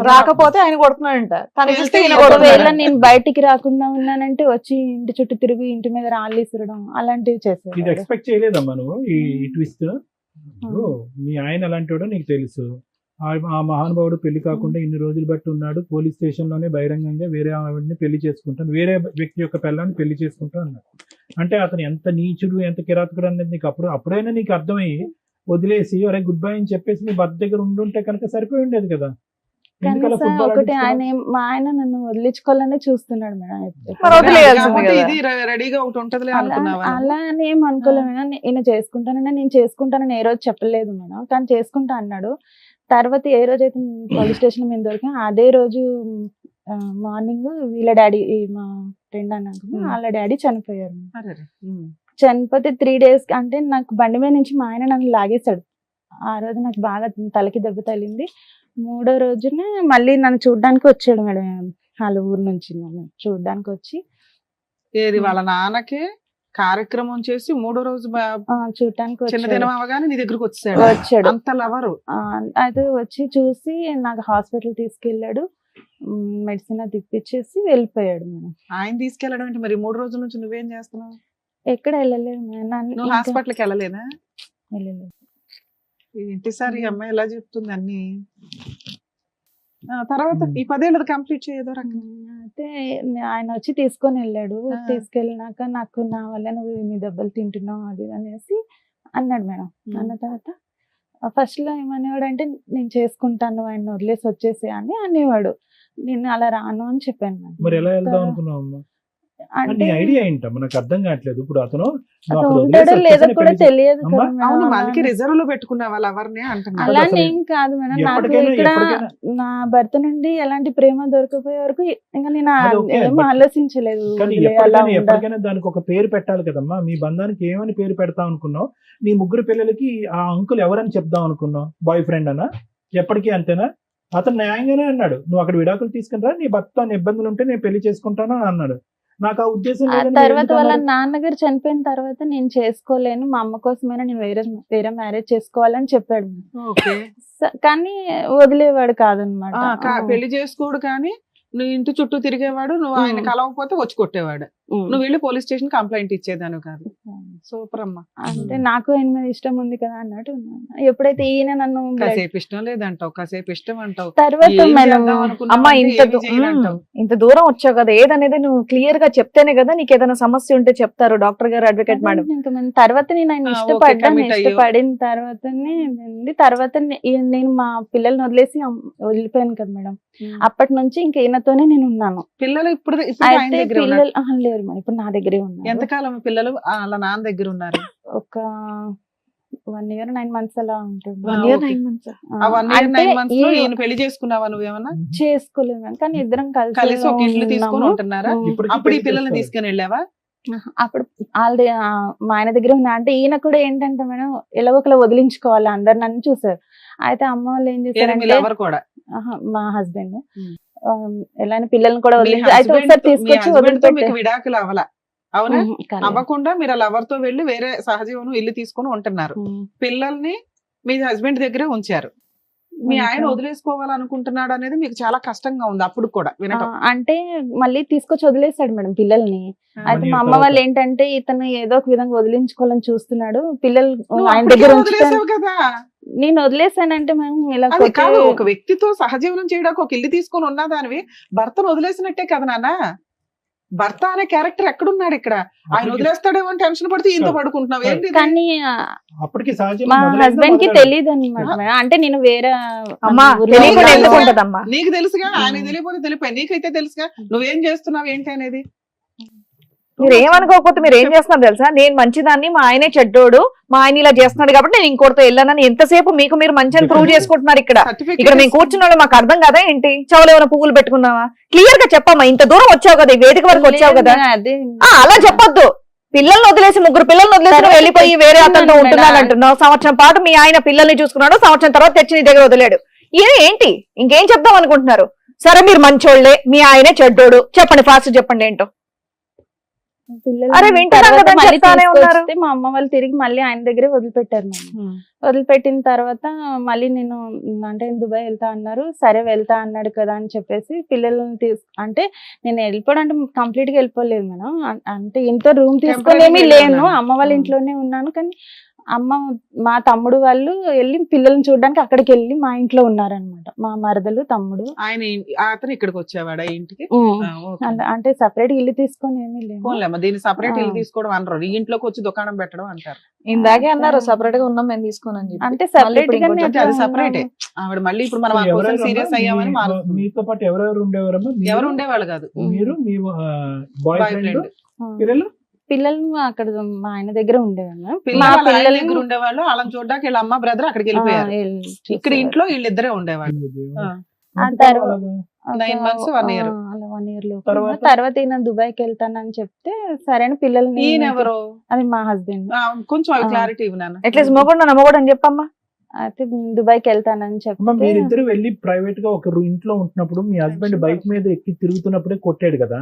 రాకపోతే ఆయన కొడుతున్నాడంట, కనిపిస్తే ఒకవేళ నేను బయటికి రాకుండా ఉన్నానంటే వచ్చి ఇంటి చుట్టూ తిరిగి ఇంటి మీద రాళ్ళు ఇసరడం అలాంటివి ఇది చేసేవాడు. ఎక్స్పెక్ట్ చేయలేదమ్మా నువ్వు ఈ ట్విస్ట్? మీ ఆయన అలాంటి వాడో నీకు తెలుసు. ఆ మహానుభావుడు పెళ్లి కాకుండా ఇన్ని రోజులు బట్టి ఉన్నాడు, పోలీస్ స్టేషన్ లోనే బహిరంగంగా వేరే ఆవిడని పెళ్లి చేసుకుంటాను, వేరే వ్యక్తి యొక్క పిల్లాన్ని పెళ్లి చేసుకుంటా అన్నాడు. అంటే అతను ఎంత నీచుడు ఎంత కిరాతకుడు అనేది నీకు అప్పుడైనా నీకు అర్థమయ్యి వదిలేసి అరే గుడ్ బై అని చెప్పేసి మీ భర్త దగ్గర ఉండుంటే కనుక సరిపోయి ఉండేది కదా. ఒకటి మా ఆయన నన్ను వదిలించుకోవాలనే చూస్తున్నాడు మేడం. ఇది రెడీగా ఒకటి ఉంటది అలా అని ఏం అనుకోలేదు మేడం. ఈయన చేసుకుంటానని నేను చేసుకుంటానని ఏ రోజు చెప్పలేదు మేడం, కానీ చేసుకుంటా అన్నాడు. తర్వాత ఏ రోజు అయితే పోలీస్ స్టేషన్ మీద దొరికా అదే రోజు మార్నింగ్ వీళ్ళ డాడీ మా ఫ్రెండ్ అన్నాక వాళ్ళ డాడీ చనిపోయారు. చనిపోతే 3 days అంటే నాకు బండి మీద నుంచి మా ఆయన నన్ను లాగేశాడు. ఆ రోజు నాకు బాగా తలకి దెబ్బ తగిలింది. 3వ రోజున మళ్ళీ నన్ను చూడ్డానికి వచ్చాడు మేడం. వాళ్ళ ఊరు నుంచి నన్ను చూడ్డానికి వచ్చి ఏది వాళ్ళ నాన్నకి కార్యక్రమం చేసి 3వ రోజు చూడటానికి చిన్న దినం అవగానే నీ దగ్గరకు వచ్చాడు. అంత లవరు. అయితే వచ్చి చూసి నాకు హాస్పిటల్ తీసుకెళ్ళాడు, మెడిసిన్ తిప్పించేసి వెళ్ళిపోయాడు మేడం. ఆయన తీసుకెళ్ళడం అంటే మరి 3 రోజుల నుంచి నువ్వేం చేస్తున్నావు? ఎక్కడ వెళ్ళలేదు మేడం. నువ్వు హాస్పిటల్కి వెళ్ళలేదా? వెళ్ళలేదు. ఏంటి సార్ ఈ అమ్మాయి ఎలా చెప్తుంది అన్ని? తర్వాత ఈ 10 ఏళ్ళది కంప్లీట్ చేయదో రకం. అయితే ఆయన వచ్చి తీసుకొని వెళ్ళాడు. ఆ. తీసుకెళ్ళినాక నాకు నా వల్ల నువ్వు ఇన్ని దెబ్బలు తింటున్నావు అది ఇది అనేసి అన్నాడు మేడం. అన్న తర్వాత ఫస్ట్ లో ఏమనేవాడు అంటే నేను చేసుకుంటాను ఆయన వదిలేసి వచ్చేసి అని అనేవాడు. నేను అలా రాను అని చెప్పాను మేడం. మరి ఎలా వెళ్దాం అనుకున్నావు అమ్మా? అంటే నీ ఐడియా ఏంటో మనకు అర్థం కావట్లేదు. ఇప్పుడు అతను నువ్వు అతను అక్కడ ఉంటాడో వదిలేసి లేదో వచ్చేసానే కూడా పెళ్లి తెలియదు అమ్మా, కదా మేడం. అవును, అలా మనకి రిజర్వ్ లో పెట్టుకున్న వాళ్ళు ఎవరిని అంటున్నారు. అలా అసలు ఏం కాదు మేడం. నాకు ఎప్పటికైనా ఇక్కడ ఎప్పటికైనా నా భర్త నుండి ఎలాంటి ప్రేమ దొరికిపోయే వరకు ఇంకా నేను అది ఓకే, ఏం but ఆలోచించలేదు. కానీ వదిలే అలా ఎప్పటికైనా ఉండాలి. ఎప్పటికైనా దానికి ఒక పేరు పెట్టాలి కదమ్మా. మీ బంధానికి ఏమని పేరు పెడతాం అనుకున్నావు? నీ ముగ్గురు పిల్లలకి ఆ అంకుల్ ఎవరని చెప్దాం అనుకున్నావు? బాయ్ ఫ్రెండ్ అనా? ఎప్పటికీ అంతేనా? అతను న్యాయంగానే అన్నాడు, నువ్వు అక్కడ విడాకులు తీసుకుని రా, నీ భర్త ఇబ్బందులు ఉంటే నేను పెళ్లి చేసుకుంటాను అని అన్నాడు. నాకు ఆ ఉద్దేశం ఆ లేదని తర్వాత ఎందుకు వాళ్ళ అన్నారు? నాన్నగారు చనిపోయిన తర్వాత నేను చేసుకోలేను, మా అమ్మ కోసమైనా నేను వేరే మ్యారేజ్ చేసుకోవాలని చెప్పాడు. ఓకే. కానీ వదిలేవాడు కాదనమాట. పెళ్లి చేసుకోడు కానీ నువ్వు ఇంటి చుట్టూ తిరిగేవాడు, నువ్వు ఆయన కలవకపోతే వచ్చి కొట్టేవాడు, నువ్వు వెళ్ళి పోలీస్ స్టేషన్ కంప్లైంట్ ఇచ్చేదాను కాదు. సూపర్ అమ్మా. అంటే నాకు ఆయన మీద ఇష్టం ఉంది కదా అన్నట్టు ఉన్నాను. ఎప్పుడైతే ఈయన నన్ను కాసేపు ఇష్టం లేదంటావు, కాసేపు ఇష్టం అంటావు. తర్వాత ఏం మనం చేద్దాం అనుకున్నావు అమ్మా అంటే ఇంత ఏమీ చేయనంటావు. ఇంత దూరం వచ్చావు కదా, ఏదనేది నువ్వు క్లియర్ గా చెప్తేనే కదా నీకు ఏదైనా సమస్య ఉంటే చెప్తారు డాక్టర్ గారు, అడ్వకేట్ మేడం. ఇంకా మన తర్వాత నేను ఆయన ఓకే, ఇష్టపడ్డాను. commit అయ్యావు. ఇష్టపడిన తర్వాత నేను మా పిల్లల్ని వదిలేసి వెళ్ళిపోయాను కదా మేడం. అప్పటి నుంచి ఇంకా ఈయనతోనే నేను ఉన్నాను. పిల్లలు ఇప్పుడు ఆయన అయితే దగ్గర ఉన్నారు. పిల్లలు లేరు మేడం, ఇప్పుడు నా దగ్గరే ఉన్నారు. ఎంతకాలం పిల్లలు వాళ్ళ నాన్న దగ్గర ఉన్నారు? ఒక 1 year 9 months అలా ఉంటుంది. 1 year ఓకే. 9 months. ఆ 1 year అంటే 9 months లో ఈ- ఈయన పెళ్లి చేసుకున్నావా నువ్వేమన్నా? చేసుకోలేదు మేడం, కానీ ఇద్దరం కలిసి ఒక ఇల్లు తీసుకొని ఉన్నాము. ఉంటున్నారా? ఇప్పటికీ అప్పుడు ఈ పెళ్లి పిల్లల్ని చేసుకోవాలి. తీసుకొని వెళ్ళావా? అప్పుడు ఆల్రెడీ మా ఆయన దగ్గర ఉన్నా. అంటే ఈయన కూడా ఏంటంటే మేడం ఎలాగో ఒకలా వదిలించుకోవాలి, అందరు నన్ను చూసారు. అయితే అమ్మ వాళ్ళు ఏం మీ చేశారంటే లవర్ కూడా? మా హస్బెండ్ ఉమ్. ఎలా అయినా పిల్లల్ని కూడా మీ వదిలించి అయితే husband ఒకసారి తో- మీ తీసుకొచ్చి husband తో వదిలిపెట్టే మీకు విడాకులు అవ్వాల, అవునా? అవ్వకుండా మీరు ఆ లవర్ తో వెళ్ళి వేరే సహజీవనం ఇల్లు తీసుకొని ఉంటున్నారు. పిల్లల్ని మీ హస్బెండ్ దగ్గరే ఉంచారు. మీ ఆయన వదిలేసుకోవాలనుకుంటున్నాడు అనేది మీకు చాలా కష్టంగా ఉంది అప్పుడు కూడా వినటం. అంటే మళ్ళీ తీసుకొచ్చి వదిలేసాడు మేడం పిల్లల్ని. అయితే year మా అమ్మ తర్వాత. వాళ్ళు ఏంటంటే ఇతను ఏదో ఒక విధంగా వదిలించుకోవాలని చూస్తున్నాడు, పిల్లలు నువ్వు ఆయన అప్పటికే దగ్గర ఉంచుతాను. వదిలేసావు కదా. నేను వదిలేసానంటే మేము ఇలా అది కొట్టి- కాదు, ఒక వ్యక్తితో సహజీవనం చేయడానికి ఒక ఇల్లు తీసుకొని ఉన్నదానివి భర్తను వదిలేసినట్టే కదా నాన్న. భర్త అనే క్యారెక్టర్ ఎక్కడున్నాడు ఇక్కడ? ఆయన వదిలేస్తాడేమో అని టెన్షన్ పడితే ఇంత పడుకుంటున్నావు ఏంటి ఇది? కానీ అప్పటికి సహజంగా మా మొదలైందా హస్బెండ్ కి మొదలైందా? తెలియదు అనమాట. అంటే నేను వేరే అమ్మా ఊర్లో తెలియకుండా ఉన్నాను. ఎందుకు ఉంటదమ్మా? నీకు తెలుసుగా, ఆయన తెలియకపోతే తెలిపాయి, నీకైతే తెలుసుగా నువ్వేం చేస్తున్నావు ఏంటి అనేది. మీరు ఏమనుకోకపోతే మీరు ఏం చేస్తున్నారు తెలుసా? నేను మంచిదాన్ని, మా ఆయనే చెడ్డోడు, మా ఆయన ఇలా చేస్తున్నాడు కాబట్టి నేను ఇంకోటితో వెళ్ళానని ఎంతసేపు మీకు మీరు మంచి అని ప్రూవ్ చేసుకుంటున్నారు ఇక్కడ. ఇక్కడ మేము కూర్చున్నాడు మాకు అర్థం కదా ఏంటి? చెవులు ఏమైనా పువ్వులు పెట్టుకున్నావా? క్లియర్ గా చెప్పమ్మా, ఇంత దూరం వచ్చావు కదా, ఈ వేదిక వరకు వచ్చావు కదా, అదే అలా చెప్పొద్దు. పిల్లల్ని వదిలేసి 3 పిల్లల్ని వదిలేసి నువ్వు వెళ్ళిపోయి వేరే అతనితో ఉంటున్నాను అంటున్నావు. సంవత్సరం పాటు మీ ఆయన పిల్లల్ని చూసుకున్నాడు, సంవత్సరం తర్వాత తెచ్చి నీ దగ్గర వదిలేడు. ఏంటి ఇంకేం చెప్దాం అనుకుంటున్నారు? సరే మీరు మంచోళ్లే, మీ ఆయనే చెడ్డోడు, చెప్పండి ఫాస్ట్ చెప్పండి ఏంటో. పిల్లలు అరే వింటున్నాం తర్వాత కదా, మళ్ళీ చెప్తానే ఉన్నారు. తీసుకొస్తే మా అమ్మ వాళ్ళు తిరిగి మళ్ళీ ఆయన దగ్గరే వదిలిపెట్టారు మేడం. వదిలిపెట్టిన తర్వాత మళ్ళీ నేను అంటే దుబాయ్ వెళ్తా అన్నారు, సరే వెళ్తా అన్నాడు కదా అని చెప్పేసి పిల్లల్ని అంటే నేను వెళ్ళిపోవడం అంటే కంప్లీట్ గా వెళ్ళిపోలేదు మేడం. అంటే ఇంట్లో రూమ్ తీసుకొని ఏమీ లేను, అమ్మ వాళ్ళ ఇంట్లోనే ఉన్నాను. కానీ అమ్మ మా తమ్ముడు వాళ్ళు వెళ్ళి పిల్లల్ని చూడడానికి అక్కడికి వెళ్ళి మా ఇంట్లో ఉన్నారనమాట, మా మరదలు తమ్ముడు. ఆయన అతను ఇక్కడికి వచ్చేవాడా ఇంటికి? అంటే సపరేట్ ఇల్లు తీసుకొని ఏమీ లేదు. పోన్లేమ్మా, దీన్ని సపరేట్ ఇల్లు తీసుకోవడం అనరు, ఈ ఇంట్లోకి వచ్చి దుకాణం పెట్టడం అంటారు. ఇందాకే అన్నారు సపరేట్ గా ఉన్నాం మేము తీసుకోనని చెప్పి. అంటే సపరేట్ గా అంటే అది సపరేటే. ఆవిడ మళ్ళీ ఇప్పుడు మనం ఎవరెవరు సీరియస్ అమ్మా? అయ్యామని మీ- మారుతుంది. మీతో పాటు ఎవరెవరు ఉండేవారమ్మా? మీరు- ఎవరు ఉండేవాళ్ళు కాదు, మీరు మీ బాయ్ బాయ్ ఫ్రెండ్ ఆ. పిల్లలు పిల్లలు అక్కడ మా ఆయన దగ్గర ఉండేవాళ్ళు. మా పిల్లలు వాళ్ళ ఆయన పిల్లలు దగ్గర ఉండేవాళ్ళు, వాళ్ళని చూడడానికి వీళ్ళ అమ్మ బ్రదర్ అక్కడికి వెళ్ళిపోయారు. ఇక్కడ ఇంట్లో వీళ్ళిద్దరే ఉండేవాళ్ళు. ఆ. ఆ తర్వాత 9 months, 1 year. అలా 1 year లో తర్వాత? తర్వాత ఈయన దుబాయ్కి వెళ్తానని చెప్తే సరే అని పిల్లల్ని ఈయన ఎవరు? అది మా హస్బెండ్. కొంచెం ఆ. క్లారిటీ ఇవ్వు నాన్న. అట్లీస్ట్ మొగోడు నమ్మకూడదు అని చెప్పమ్మా. అయితే దుబాయ్కి వెళ్తానని అమ్మా చెప్తే మీరిద్దరు వెళ్ళి ప్రైవేట్ గా ఒక ఇంట్లో ఉంటున్నప్పుడు మీ హస్బెండ్ బైక్ మీద ఎక్కి తిరుగుతున్నప్పుడే కొట్టాడు కదా,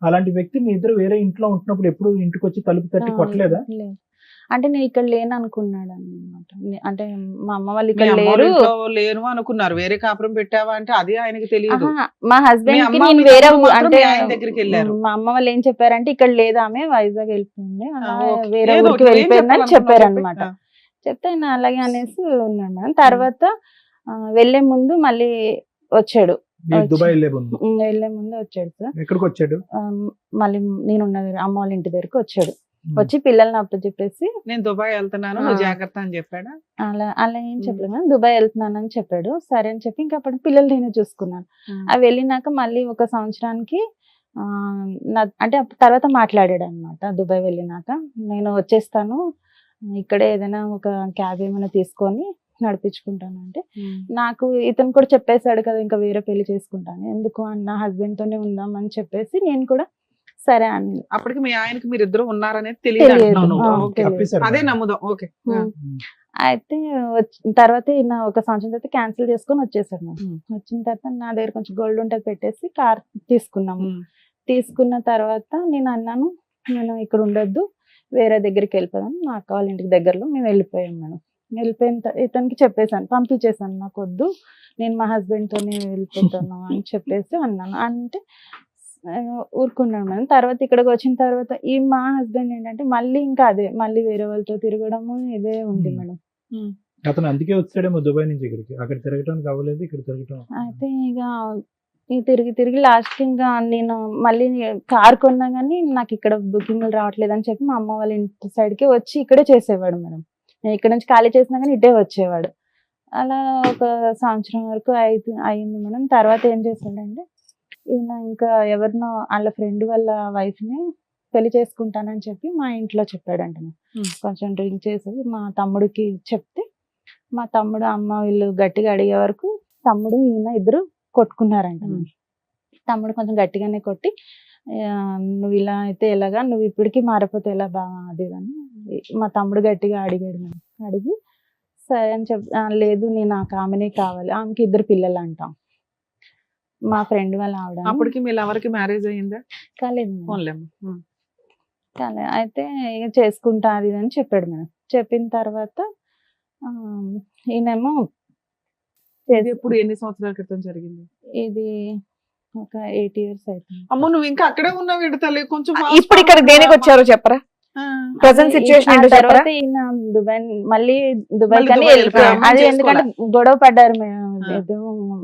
అలాంటి వ్యక్తి మీ ఇద్దరు వేరే ఇంట్లో ఉంటున్నప్పుడు ఎప్పుడు ఇంటికి వచ్చి తలుపు తట్టి కొట్టలేదా? లేదు. అంటే నేను ఇక్కడ లేను అనుకున్నాడు అనమాట. అంటే మా అమ్మ వాళ్ళు మీ ఇక్కడ అమ్మ వాళ్ళ లేరు. ఇంట్లో లేను అనుకున్నారు, వేరే కాపురం పెట్టావా అంటే అది ఆయనకి తెలియదు. ఆహా, మా మీ హస్బెండ్ కి అమ్మ నేను మీ వేరే తమ్ముడు మాత్రం అంటే మీ ఆయన దగ్గరికి వెళ్ళారు. మా అమ్మ వాళ్ళు ఏం చెప్పారంటే ఇక్కడ లేదు, ఆమె వైజాగ్ వెళ్ళిపోయింది, అలా ఓకే. వేరే ఏదో ఊరికి ఒకటి, ఏం వెళ్ళిపోయిందని చెప్పాలనుకున్నావు చెప్పారు చెప్పి. అనమాట. చెప్తే ఆయన అలాగే అనేసి ఉన్నాడు మేడం. తర్వాత వెళ్లే ముందు మళ్ళీ వచ్చాడు. మీరు దుబాయ్ వెళ్ళే ముందు వెళ్లే ముందు వచ్చాడు సార్. ఎక్కడికి వచ్చాడు? మళ్ళీ నేనున్న అమ్మ వాళ్ళ ఇంటి దగ్గరకు వచ్చాడు. వచ్చి పిల్లల్ని అప్పచెప్పేసి నేను దుబాయ్ వెళ్తున్నాను, నువ్వు జాగ్రత్త అని చెప్పాడా? అలా ఏం చెప్పలేదు మేడం. దుబాయ్ వెళ్తున్నాను అని చెప్పాడు. సరే అని చెప్పి ఇంకా అప్పుడు పిల్లలు నేను చూసుకున్నాను. అవి వెళ్ళినాక మళ్ళీ ఒక సంవత్సరానికి అంటే తర్వాత మాట్లాడాడు అనమాట. దుబాయ్ వెళ్ళినాక నేను వచ్చేస్తాను, ఇక్కడే ఏదైనా ఒక క్యాబ్ ఏమైనా తీసుకొని నడిపించుకుంటాను అంటే, నాకు ఇతను కూడా చెప్పేశాడు కదా ఇంకా వేరే పెళ్లి చేసుకుంటాను, ఎందుకు అన్న హస్బెండ్ తోనే ఉందాం అని చెప్పేసి నేను కూడా సరే అని. అప్పటికి మీ ఆయనకి మీరు ఇద్దరు ఉన్నారనేది తెలియదు తెలియదు. అంటున్నావు నువ్వు. ఆ, ఓకే. తప్పేశారు అదే మేడం. నమ్ముదాం. ఓకే. అయితే తర్వాత ఈయన ఒక సంవత్సరం తర్వాత క్యాన్సిల్ చేసుకొని వచ్చేసాడు మేడం. వచ్చిన తర్వాత నా దగ్గర కొంచెం గోల్డ్ ఉంటుంది పెట్టేసి కార్ తీసుకున్నాము. తీసుకున్న తర్వాత నేను అన్నాను, నేను ఇక్కడ ఉండొద్దు, వేరే దగ్గరికి వెళ్ళిపోదాం, మా అక్క వాళ్ళ ఇంటికి దగ్గరలో మేము వెళ్ళిపోయాం మేడం. వెళ్ళిపోయిన ఇతనికి చెప్పేసాను, పంపించేసాను, నాకు వద్దు, నేను మా హస్బెండ్ తోనే వెళ్ళిపోతాను అని చెప్పేసి అన్నాను. అంటే ఊరుకున్నాడు మేడం. తర్వాత ఇక్కడికి వచ్చిన తర్వాత ఈ మా హస్బెండ్ ఏంటంటే మళ్ళీ ఇంకా అదే మళ్ళీ వేరే వాళ్ళతో తిరగడము ఇదే ఉంది మేడం. అతను అందుకే వచ్చాడేమో దుబాయ్ నుంచి ఇక్కడికి, అక్కడ తిరగటానికి అవ్వలేదు, ఇక్కడ తిరగటం. అయితే ఇక తిరిగి తిరిగి లాస్ట్ ఇంకా నేను మళ్ళీ కార్ కొన్నా కానీ నాకు ఇక్కడ బుకింగ్లు రావట్లేదు అని చెప్పి మా అమ్మ వాళ్ళ ఇంటి సైడ్కి వచ్చి ఇక్కడే చేసేవాడు మేడం. నేను ఇక్కడ నుంచి ఖాళీ చేసినా కానీ ఇటే వచ్చేవాడు. అలా ఒక సంవత్సరం వరకు అయింది మేడం. తర్వాత ఏం చేశాడంటే ఈయన ఇంకా ఎవరినో వాళ్ళ ఫ్రెండ్ వాళ్ళ వైఫ్ని పెళ్లి చేసుకుంటానని చెప్పి మా ఇంట్లో చెప్పాడంట. కొంచెం డ్రింక్ చేసి మా తమ్ముడికి చెప్తే మా తమ్ముడు అమ్మ వీళ్ళు గట్టిగా అడిగే వరకు తమ్ముడు ఈయన ఇద్దరు కొట్టుకున్నారంట. తమ్ముడు కొంచెం గట్టిగానే కొట్టి నువ్వు ఇలా అయితే ఎలాగా, నువ్వు ఇప్పటికీ మారిపోతే ఎలా బాగా అది అని మా తమ్ముడు గట్టిగా అడిగాడు మేడం. అడిగి సరే అని లేదు నేను నాకు ఆమెనే కావాలి, ఆమెకి ఇద్దరు పిల్లలు అంటాం, మా ఫ్రెండ్ వాళ్ళ ఆవిడ. అప్పటికి మీ లవర్కి మ్యారేజ్ అయ్యిందా? కాలేదు మేడం. ఫోన్లేమ్మా. కాలేదు. అయితే ఇక చేసుకుంటా అది అని చెప్పాడు మేడం. చెప్పిన తర్వాత ఈయనేమో ఇది ఎప్పుడు ఎన్ని సంవత్సరాల క్రితం జరిగింది? ఇది ఒక 8 years అవుతుంది. అమ్మో నువ్వు ఇంకా అక్కడే ఉన్నావు వీడి తల్లి, కొంచెం ఇప్పుడు ఇక్కడ దేనికి వచ్చారో చెప్పరా? ప్రజెంట్ సిచ్యువేషన్ ఏంటో చెప్పరా? తర్వాత ఈయన మళ్ళీ దుబాయ్ మళ్ళీ కానీ దుబాయ్ వెళ్ళిపోయాడు. వెళ్ళిపోయాడు. అది ఎందుకంటే గొడవ పడ్డారు ఆ. ఏదో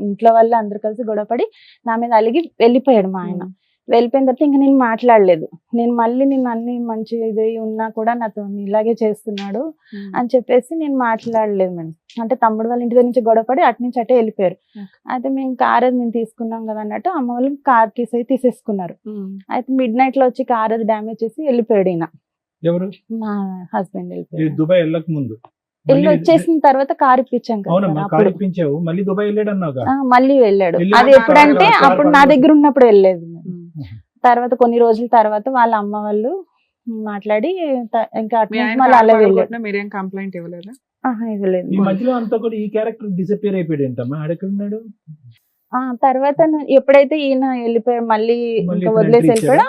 ఇంట్లో వాళ్ళు అందరు కలిసి గొడవ పడి నా మీద అలిగి వెళ్ళిపోయాడు మా ఆయన. వెళ్ళిపోయిన తర్వాత ఇంకా నేను మాట్లాడలేదు. నేను మళ్ళీ నేను అన్ని మంచి ఇది ఉన్నా కూడా నాతో ఇలాగే చేస్తున్నాడు అని చెప్పేసి నేను మాట్లాడలేదు మేడం. అంటే తమ్ముడు వాళ్ళ ఇంటి దగ్గర నుంచి గొడవపడి అటు నుంచి అటే వెళ్ళిపోయారు. అయితే మేము కార్ అది మేము తీసుకున్నాం కదా అన్నట్టు అమ్మ వాళ్ళు కార్ కీస్ అయితే తీసేసుకున్నారు. అయితే మిడ్ నైట్ లో వచ్చి కార్ అది డ్యామేజ్ చేసి వెళ్ళిపోయాడు ఈయన, ఎవరు? మా హస్బెండ్ ఈ వెళ్ళిపోయాడు. దుబాయ్ వెళ్ళక ముందు వెళ్ళి వచ్చేసిన తర్వాత కార్ ఇప్పించాం కదా అవునమ్మా, సార్, కారు అప్పుడు ఇప్పించావు, మళ్ళీ దుబాయ్ వెళ్ళాడు అన్నావుగా. మళ్ళీ వెళ్ళాడు. వెళ్ళి అది కార్ ఎప్పుడంటే కార్ అప్పుడు నా పట్టుకొని దగ్గర ఉన్నప్పుడు వెళ్ళలేదు మేడం. తర్వాత కొన్ని రోజుల తర్వాత వాళ్ళ అమ్మ వాళ్ళు మాట్లాడి ఇంకా అటు మీ నుంచి ఆయన మళ్ళీ అలా వెళ్ళాడు. కాపాడుకుంటున్నా, మీరేం కంప్లైంట్ ఇవ్వలేదా? ఇవ్వలేదు. ఈ మధ్యలో అంతా కూడా ఈ క్యారెక్టర్ డిసపియర్ అయిపోయాడు ఏంటమ్మా, ఆడెక్కడున్నాడు? తర్వాత ఎప్పుడైతే ఈయన వెళ్ళిపోయాడు మళ్ళీ మళ్ళీ ఇంకా ఇతను వదిలేసి entry వెళ్ళిపోయాడు,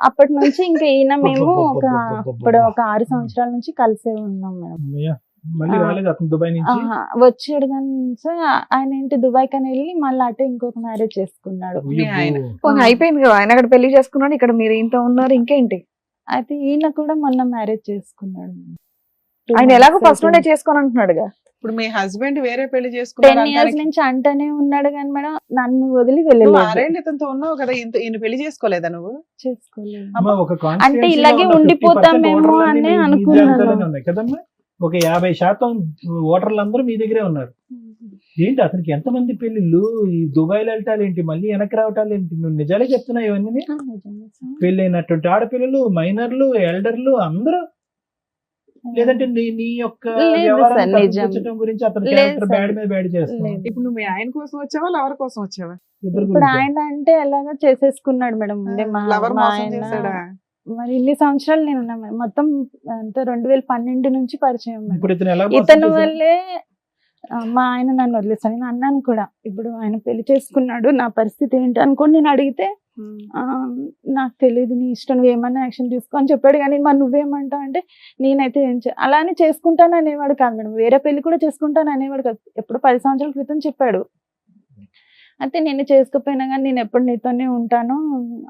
అప్పటి నుంచి ఇంకా ఈయన మేము ఒక అబ్బబ్బబ్బబ్బబ్బబ్బ. ఇప్పుడు ఒక 6 సంవత్సరాల నుంచి కలిసే ఉన్నాం మేడం. అమ్మయ్య, మళ్ళీ ఆ. రాలేదు అతను దుబాయ్ నుంచి. వచ్చాడు కానీ సార్ ఆయన ఏంటి దుబాయ్ కని వెళ్ళి మళ్ళీ అటే ఇంకొక మ్యారేజ్ చేసుకున్నాడు. మీ ఆయన. పోనీ అయిపోయింది కదా, ఆయన అక్కడ పెళ్లి చేసుకున్నాడు, ఇక్కడ మీరు ఇంట్లో ఉన్నారు, ఇంకేంటి? అయితే ఈయన కూడా మొన్న మ్యారేజ్ చేసుకున్నాడు. ఆయన ఎలాగో ఫస్ట్ నుండే చేసుకోని అంటున్నాడుగా. ఇప్పుడు మీ హస్బెండ్ వేరే పెళ్లి 10 చేసుకున్నారు years నుంచి అంటనే ఉన్నాడు కానీ మేడం నన్ను వదిలి నువ్వు వెళ్ళలేదు. 6 ఏళ్ళు ఇతనితో ఉన్నావు కదా, ఈయన పెళ్లి చేసుకోలేదా నువ్వు? చేసుకోలేదు. అమ్మా, ఒక అంటే constituency ఇలాగే లో ఉన్న ఉండిపోతామేమో 50% ఓటర్లన్నీ అని మీ అనుకున్నాను. జాబితాలోనే ఉన్నాయి కదమ్మా. ఒక 50% ఓటర్లు అందరూ మీ దగ్గరే ఉన్నారు. ఏంటి అతనికి ఎంతమంది పెళ్లిళ్ళు, ఈ దుబాయ్లో వెళ్ళటాలు ఏంటి, మళ్ళీ వెనక్కి రావటాలు ఏంటి? నువ్వు నిజాలే చెప్తున్నావు ఇవన్నీ. నిజమే సార్. పెళ్ళైనటువంటి ఆడపిల్లలు, మైనర్లు, ఎల్డర్లు అందరూ, లేదంటే నీ యొక్క లేదు వ్యవహారాన్ని సార్, నిజం. కప్పిపుచ్చటం గురించి అతని లేదు క్యారెక్టర్ సార్. బ్యాడ్ మీద బ్యాడ్ చేస్తాం. లేదు. ఇప్పుడు నువ్వు మీ ఆయన కోసం వచ్చావా లవర్ కోసం వచ్చావా? ఇద్దరు ఇప్పుడు గురించి. ఆయన అంటే ఎలాగో చేసేసుకున్నాడు మేడం. ముందే లవర్ మా మోసం ఆయన చేశాడా? మరి ఇన్ని సంవత్సరాలు నేను ఉన్నా మేడం. మొత్తం అంతా 2012 నుంచి పరిచయం మేడం. ఇప్పుడు ఇతను ఎలా మోసం ఇతను చేశాడు? వల్లే మా ఆయన నన్ను వదిలేస్తాను. నేను అన్నాను కూడా, ఇప్పుడు ఆయన పెళ్లి చేసుకున్నాడు, నా పరిస్థితి ఏంటి అనుకోని నేను అడిగితే నాకు తెలియదు, నీ ఇష్టం, నువ్వేమన్నా యాక్షన్ తీసుకో అని చెప్పాడు. కానీ మరి నువ్వేమంటావు అంటే నేనైతే ఏం అలానే చేసుకుంటాను అనేవాడు కాదు మేడం. వేరే పెళ్లి కూడా చేసుకుంటాను అనేవాడు కాదు. ఎప్పుడు 10 సంవత్సరాల క్రితం చెప్పాడు. అయితే నేను చేసుకోపోయినా కానీ నేను ఎప్పుడు నీతోనే ఉంటాను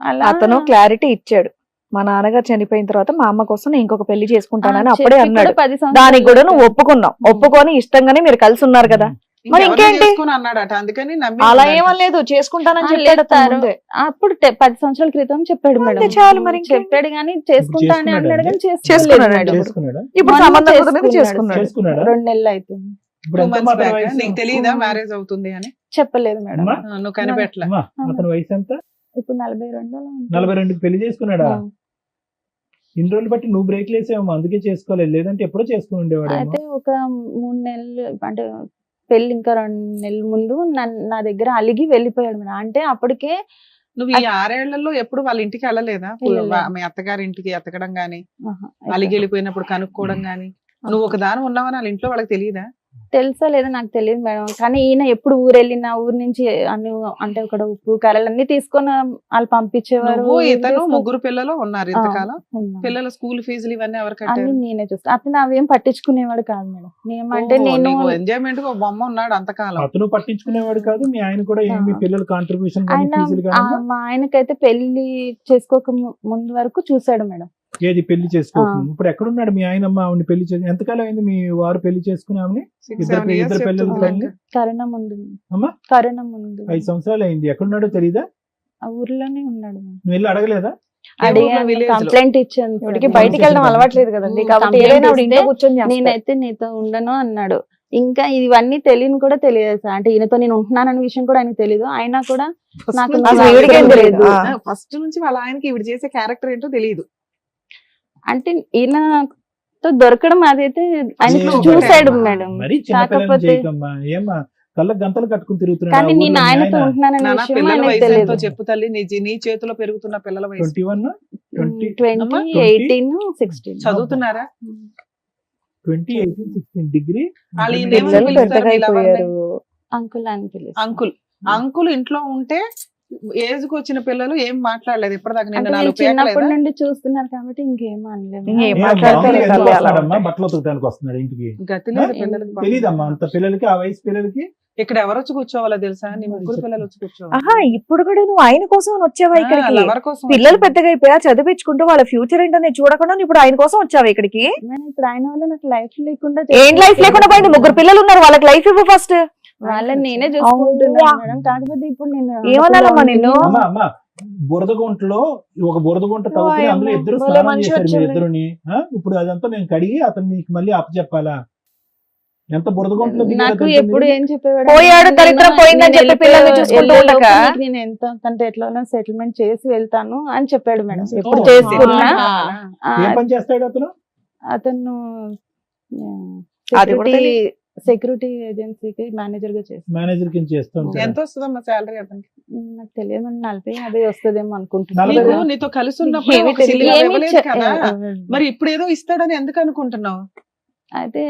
అలా అతను క్లారిటీ ఇచ్చాడు. మా నాన్నగారు చనిపోయిన తర్వాత మా అమ్మ కోసం నేను ఇంకొక పెళ్లి చేసుకుంటానని అప్పుడే అన్నాడు. 10 సంవత్సరాలు దానికి కూడా నువ్వు ఒప్పుకున్నావు. ఒప్పుకొని ఇష్టంగానే మీరు కలిసి ఉన్నారు కదా. మరి ఇంకేంటి? అన్నాడట, అందుకని నమ్మి అలా ఉన్నాడు. ఏమలేదు, చేసుకుంటానని ఆ, చెప్పాడు అతను లేదు, ముందే. అప్పుడు 10 సంవత్సరాల క్రితం చెప్పాడు అంతే మేడం. చాలు, మరి ఇంకేంటి? చెప్పాడు కానీ చేసుకుంటా అని అన్నాడు కానీ చేసుకున్నాడు చేసుకోలేదు. చేసుకున్నాడా ఇప్పుడు మొన్న సంబంధం కుదిరింది, చేసుకున్నాడు. చేసుకున్నాడు. 2 నెలలు అవుతుంది. ఇప్పుడు 2 ఎంత months మాత్రం back. వయసు? నీకు తెలియదా ఉమ్. మ్యారేజ్ అవుతుంది అని? చెప్పలేదు మేడం. అమ్మా? నువ్వు కనిపెట్టలే. అమ్మా, అతని వయసు ఎంత? ఇప్పుడు 42 అలా ఉంటుంది. 42కి పెళ్లి చేసుకున్నాడా? ఆ. ఇన్ని రోజులు బట్టి నువ్వు బ్రేక్ లేసేమో, అందుకే చేసుకోలేదు. లేదంటే ఎప్పుడో చేసుకుని ఉండేవాడేమో. అయితే ఒక 3 నెలలు అంటే పెళ్లి ఇంకా 2 నెలల ముందు నా దగ్గర అలిగి వెళ్ళిపోయాడు మేడం. అంటే అప్పటికే నువ్వు ఈ 6 ఏళ్లలో ఎప్పుడు వాళ్ళ ఇంటికి వెళ్ళలేదా? వెళ్ళలేదు. మీ అత్తగారి ఇంటికి ఎతకడం గానీ, ఆహా, అలిగి వెళ్ళిపోయినప్పుడు కనుక్కోవడం గానీ, నువ్వు ఒక దాని ఉన్నావని వాళ్ళ ఇంట్లో వాళ్ళకి తెలియదా? తెలుసా లేదా నాకు తెలియదు మేడం. కానీ ఈయన ఎప్పుడు ఊరు వెళ్ళినా ఊరు నుంచి అన్ని అంటే ఒక ఉప్పు కారాలు అన్ని తీసుకొని వాళ్ళు పంపించేవారు. నువ్వు ఇతను తీసుకొని- 3 పిల్లలు ఉన్నారు ఇంతకాలం. ఉన్నా. పిల్లల స్కూల్ ఫీజులు ఇవన్నీ ఎవరు అన్ని కట్టారు? నేనే చూస్తా. అతను అవేం పట్టించుకునేవాడు కాదు మేడం. ఏమంటే నేను ఎంజాయ్మెంట్ గా ఒక బొమ్మ ఉన్నాడు అంతకాలం. అతను పట్టించుకునేవాడు కాదు, మీ ఆయన కూడా ఏమి పిల్లల కాంట్రిబ్యూషన్ కానీ ఆయన ఫీజులు కానీ మా ఆయనకైతే పెళ్లి చేసుకోక ముందు వరకు చూసాడు మేడం. ఏది పెళ్లి చేసుకోకుండా ఇప్పుడు ఎక్కడున్నాడు మీ ఆయన? ఆవిడ పెళ్లి చేసి ఎంతకాలం అయింది మీ వారు పెళ్లి చేసుకుని ఆమెని? 6-7 years ఇద్దరు పిల్లలు చెప్తుంది కానీ? లెక్క. కరోనా ముందు. అమ్మా? కరోనా ముందు 5 సంవత్సరాలు అయింది. ఎక్కడున్నాడో తెలీదా? ఆ ఊర్లోనే ఉన్నాడు మేడం. నువ్వు వెళ్ళి అడగలేదా? అడిగాను, village లో. కంప్లైంట్ ఇచ్చాను. ఇప్పటికి బయటికి వెళ్ళడం అలవాట్లేదు కదండి, కాబట్టి ఏదైనా ఆవిడ ఇంట్లో కూర్చొని చేస్తారు. నేనైతే నీతో ఉండను అన్నాడు. ఇంకా ఇవన్నీ తెలియని కూడా తెలియదు సార్. అంటే ఈయనతో నేను ఉంటున్నానన్న విషయం కూడా ఆయనకు తెలియదు. అయినా కూడా నాకు అసలు ఈవిడికేం తెలియదు. ఫస్ట్ నుంచి వాళ్ళ ఆయనకి ఇవిడ చేసే క్యారెక్టర్ ఏంటో తెలియదు. అంటే ఈయనతో దొరకడం అదైతే ఆయన లేదు చూసాడు మేడం. మేడం. మరి చిన్నపిల్లలు కాకపోతే చేయకమ్మా, ఏమా కళ్ళకు గంతలు కట్టుకుని తిరుగుతున్నాడు. కానీ నేను ఆయనతో ఉంటున్నానన్న నాన్న విషయం పిల్లల ఆయనకు వయసు ఎంతో తెలియదు. చెప్పు తల్లి. నీ చేతిలో పెరుగుతున్న పిల్లల వయసు 21, 20, 20, 18, 16 చదువుతున్నారా? 20, 18, 16 డిగ్రీ. వాళ్ళు ఈ పిల్లలు పిలుస్తారు పెద్దగా వీళ్ళ అయిపోయారు. అంకుల్ అని పిలుస్తాను. అంకుల్ ఇంట్లో ఉంటే ఏజ్ కు వచ్చిన పిల్లలు ఏం మాట్లాడలేదు ఇప్పటిదాకా. అంటే నిన్న నేను 4 చిన్నప్పటి పేకలేదా? నుండి చూస్తున్నారు కాబట్టి ఇంకేం అనలేదు. ఇంకేం ఏ, మాట్లాడతారు మామూలుగా తల్లి ఎందుకు అలా వస్తాడమ్మా? ఉంటాయి. బట్టలు ఉతకడానికి వస్తున్నాడు ఇంటికి. గతి లేదు పిల్లలకి. తెలీదమ్మా అంత పిల్లలకి, ఆ వయసు పిల్లలకి. ఇక్కడ ఎవరు వచ్చి కూర్చోవాలో తెలుసా? నీ 3 పిల్లలు వచ్చి కూర్చోవాలి. ఆహా, ఇప్పుడు కూడా నువ్వు ఆయన కోసం వచ్చావా ఇక్కడికి? లవర్ కోసం పిల్లలు వచ్చింది. పెద్దగా అయిపోయా, చదివించుకుంటూ వాళ్ళ ఫ్యూచర్ ఏంటో నేను చూడకుండా నువ్వు ఇప్పుడు ఆయన కోసం వచ్చావా ఇక్కడికి? నేను ఇప్పుడు ఆయన వల్ల నాకు లైఫ్ లేకుండా ఏం లైఫ్ లేకుండా పోయింది? 3 పిల్లలు ఉన్నారు, వాళ్ళకి లైఫ్ ఇవ్వు ఫస్ట్. వాళ్ళని నేనే చూసుకుంటున్నాను అవునా? మేడం. కాకపోతే ఇప్పుడు నేను ఏమనాలమ్మా నిన్ను? అమ్మా బురదగుంటలో ఒక బురదగుంట తవ్వుకుని అందులో ఇద్దరు భలే స్నానం మనిషి చేశారు, మీరు వచ్చింది. ఇద్దరుని. ఇప్పుడు అదంతా నేను కడిగి అతను నీకు మళ్ళీ అప్పచెప్పాలా? ఎంత బురదగుంటలో దిగారో నాకు తెలుసా ఎప్పుడు మీరు? ఏం చెప్పేవాడు పోయాడు, అంటే దరిద్రం నేను పోయిందని చెప్పి వెళ్ళిపోయి- పిల్లల్ని చూసుకుంటూ వెళ్ళే ఉండక? లోపు నేను ఎంత కంటే ఎట్లా సెటిల్మెంట్ చేసి వెళ్తాను అని చెప్పాడు మేడం. ఎప్పుడు ఓ, చేసుకున్నా ఆ, ఏం పని చేస్తాడు అతను? అతను అది కూడా సెక్యూరిటీ ఏజెన్సీకి మేనేజర్ గా చేస్తాను. మేనేజర్ కింద చేస్తూ ఎంత ఉంటాడు. వస్తుందమ్మా శాలరీ అతనికి? నాకు తెలియదు, 40-50 వస్తుందేమో అనుకుంటున్నాను. 40? నీకు నీతో కలిసి ఉన్నప్పుడు ఏమీ ఒక సిలిండర్ తెలియదు. ఇవ్వలేదు కదా. మరి ఇప్పుడు ఏదో ఇస్తాడని ఎందుకు అనుకుంటున్నావు? అయితే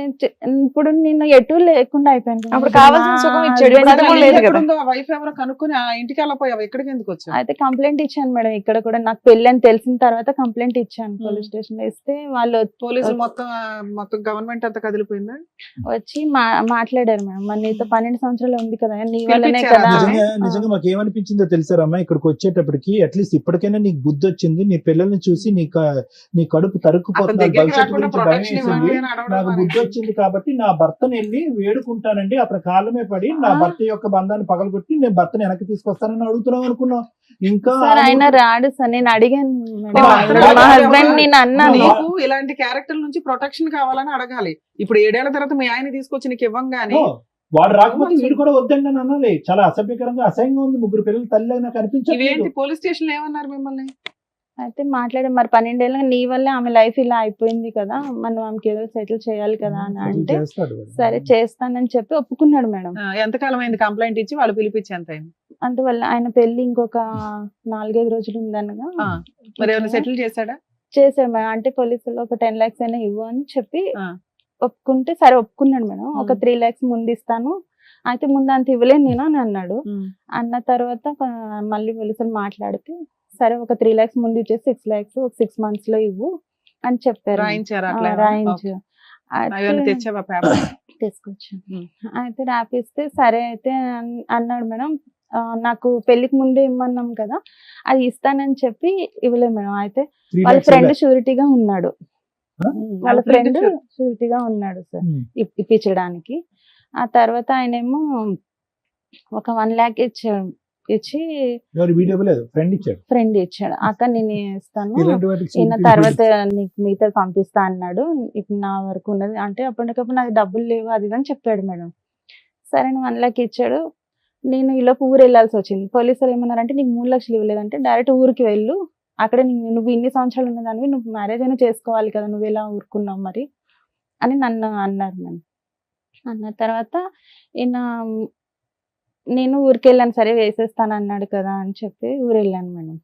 ఇప్పుడు నేను ఎటు లేకుండా అయిపోయాను. అప్పుడు కావాల్సిన సుఖం ఇచ్చాడు, ఇప్పుడు అది కూడా లేదు కదా. వైఫ్ ఎవరో కనుక్కొని ఆ ఇంటికి వెళ్ళిపోయావు, ఎక్కడికి ఎందుకు వచ్చావు? అయితే కంప్లైంట్ ఇచ్చాను మేడం. ఇక్కడ కూడా నాకు పెళ్లి అని తెలిసిన తర్వాత కంప్లైంట్ ఇచ్చాను పోలీస్ స్టేషన్ లో. ఇస్తే వాళ్ళు పోలీసులు మొత్తం గవర్నమెంట్ అంతా కదిలిపోయిందా? వచ్చి మాట్లాడారు మేడం. మరి నీతో 12 సంవత్సరాలు ఉంది కదా, నీ వల్లనే పిలిపించారా? కదా. నిజంగా మాకు ఏమనిపించిందో తెలుసారమ్మా, ఇక్కడికి వచ్చేటప్పటికి అట్లీస్ట్ ఇప్పటికైనా నీకు బుద్ధి వచ్చింది. నీ పిల్లల్ని చూసి నీ కడుపు అతని తరుక్కుపోతున్నారు, దగ్గరికి భవిష్యత్తు రాకుండా గురించి భయం ప్రొటెక్షన్ వేసింది. ఇవ్వండి అని అడగడం నాకు బుద్ధి వచ్చింది కాబట్టి నా భర్తను వెళ్ళి వేడుకుంటానండి, అతని కాళ్ళమే పడి నా భర్త యొక్క బంధాన్ని పగలగొట్టి నేను భర్తను వెనక్కి తీసుకొస్తానని అడుగుతున్నాం అనుకున్నాం. ఇంకా సార్ ఆయన రాడు సార్, నేను అడిగాను మేడం. రాడు. మా హస్బెండ్ నేను అన్నాను. నీకు ఇలాంటి క్యారెక్టర్ నుంచి ప్రొటెక్షన్ కావాలని అడగాలి. ఇప్పుడు 7 ఏళ్ల తర్వాత మీ ఆయన తీసుకొచ్చి నీకు ఇవ్వంగానే ఓ, వాడు రాకపోతే వీడు కూడా వద్దండి అని అనాలి. చాలా అసభ్యకరంగా అసహ్యంగా ఉంది. 3 పిల్లలు తల్లి నాకు అనిపించలేదు. ఇవేంటి పోలీస్ స్టేషన్ లో ఏమన్నారు మిమ్మల్ని? అయితే మాట్లాడే మరి 12 ఏళ్ళకి నీ వల్లే ఆమె లైఫ్ ఇలా అయిపోయింది కదా, మనం ఆమెకి ఏదో సెటిల్ చేయాలి కదా అని అంటే చేస్తాడు వాడు. సరే చేస్తానని చెప్పి ఒప్పుకున్నాడు మేడం. ఎంతకాలం అయింది కంప్లైంట్ ఇచ్చి? వాళ్ళు పిలిపించి ఎంత అయింది? అందువల్ల ఆయన పెళ్లి ఇంకొక 4-5 రోజులు ఉందనగా ఆ, మరి ఏమైనా సెటిల్ చేశాడా? చేశాడు మేడం. అంటే పోలీసులు ఒక 10 lakhs అయినా ఇవ్వు అని చెప్పి ఆ. ఒప్పుకుంటే సరే ఒప్పుకున్నాడు మేడం. ఒక 3 lakhs ముందు ఇస్తాను, అయితే ముందు అంత ఇవ్వలేను నేను అని అన్నాడు. అన్న తర్వాత మళ్ళీ పోలీసులు మాట్లాడితే సరే ఒక 3 lakhs ముందు ఇచ్చేసి 6 lakhs 6 months లో ఇవ్వు అని చెప్పారు. రాయించారా ఆ, అట్లా రాయించు. అవన్నీ అయితే తెచ్చావా పేపర్? తీసుకొచ్చాను. అయితే రాపిస్తే సరే అయితే అన్నాడు మేడం నాకు పెళ్లికి ముందే ఇమ్మన్నాం కదా అది ఇస్తానని చెప్పి ఇవ్వలేదు మేడం. అయితే 3 వాళ్ళ lakhs ఫ్రెండ్ ఇవ్వలే. షూరిటీగా ఉన్నాడు. వాళ్ళ ఫ్రెండ్ షూరిటీగా ఉన్నాడు సార్ ఉమ్. ఇప్పించడానికి. ఆ తర్వాత ఆయనేమో ఒక 1 lakh ఇచ్చాడు. ఇచ్చి ఎవరు వీడియో లేదు, ఫ్రెండ్ ఇచ్చాడు. ఫ్రెండ్ ఇచ్చాడు. అక్క నేను ఇస్తాను ఇలాంటి వాటికి ఈయన security తర్వాత నీకు మిగతా పంపిస్తా అన్నాడు. ఇప్పుడు నా వరకు ఉన్నది అంటే అప్పటికప్పుడు నాకు డబ్బులు లేవు అది ఇది అని చెప్పాడు మేడం. సరే 1 lakh ఇచ్చాడు. నేను ఈలోపు ఊరు వెళ్ళాల్సి వచ్చింది. పోలీసులు ఏమన్నారంటే నీకు 3 lakhs ఇవ్వలేదంటే డైరెక్ట్ ఊరికి వెళ్ళు, అక్కడ నువ్వు ఇన్ని సంవత్సరాలు ఉన్నదానివి నువ్వు మ్యారేజ్ అయినా చేసుకోవాలి కదా, నువ్వు ఎలా ఊరుకున్నావు మరి అని నన్ను అన్నారు మేడం. అన్న తర్వాత ఈయన నేను ఊరికి వెళ్ళాను. సరే వేసేస్తాను అన్నాడు కదా అని చెప్పి ఊరు వెళ్ళాను మేడం.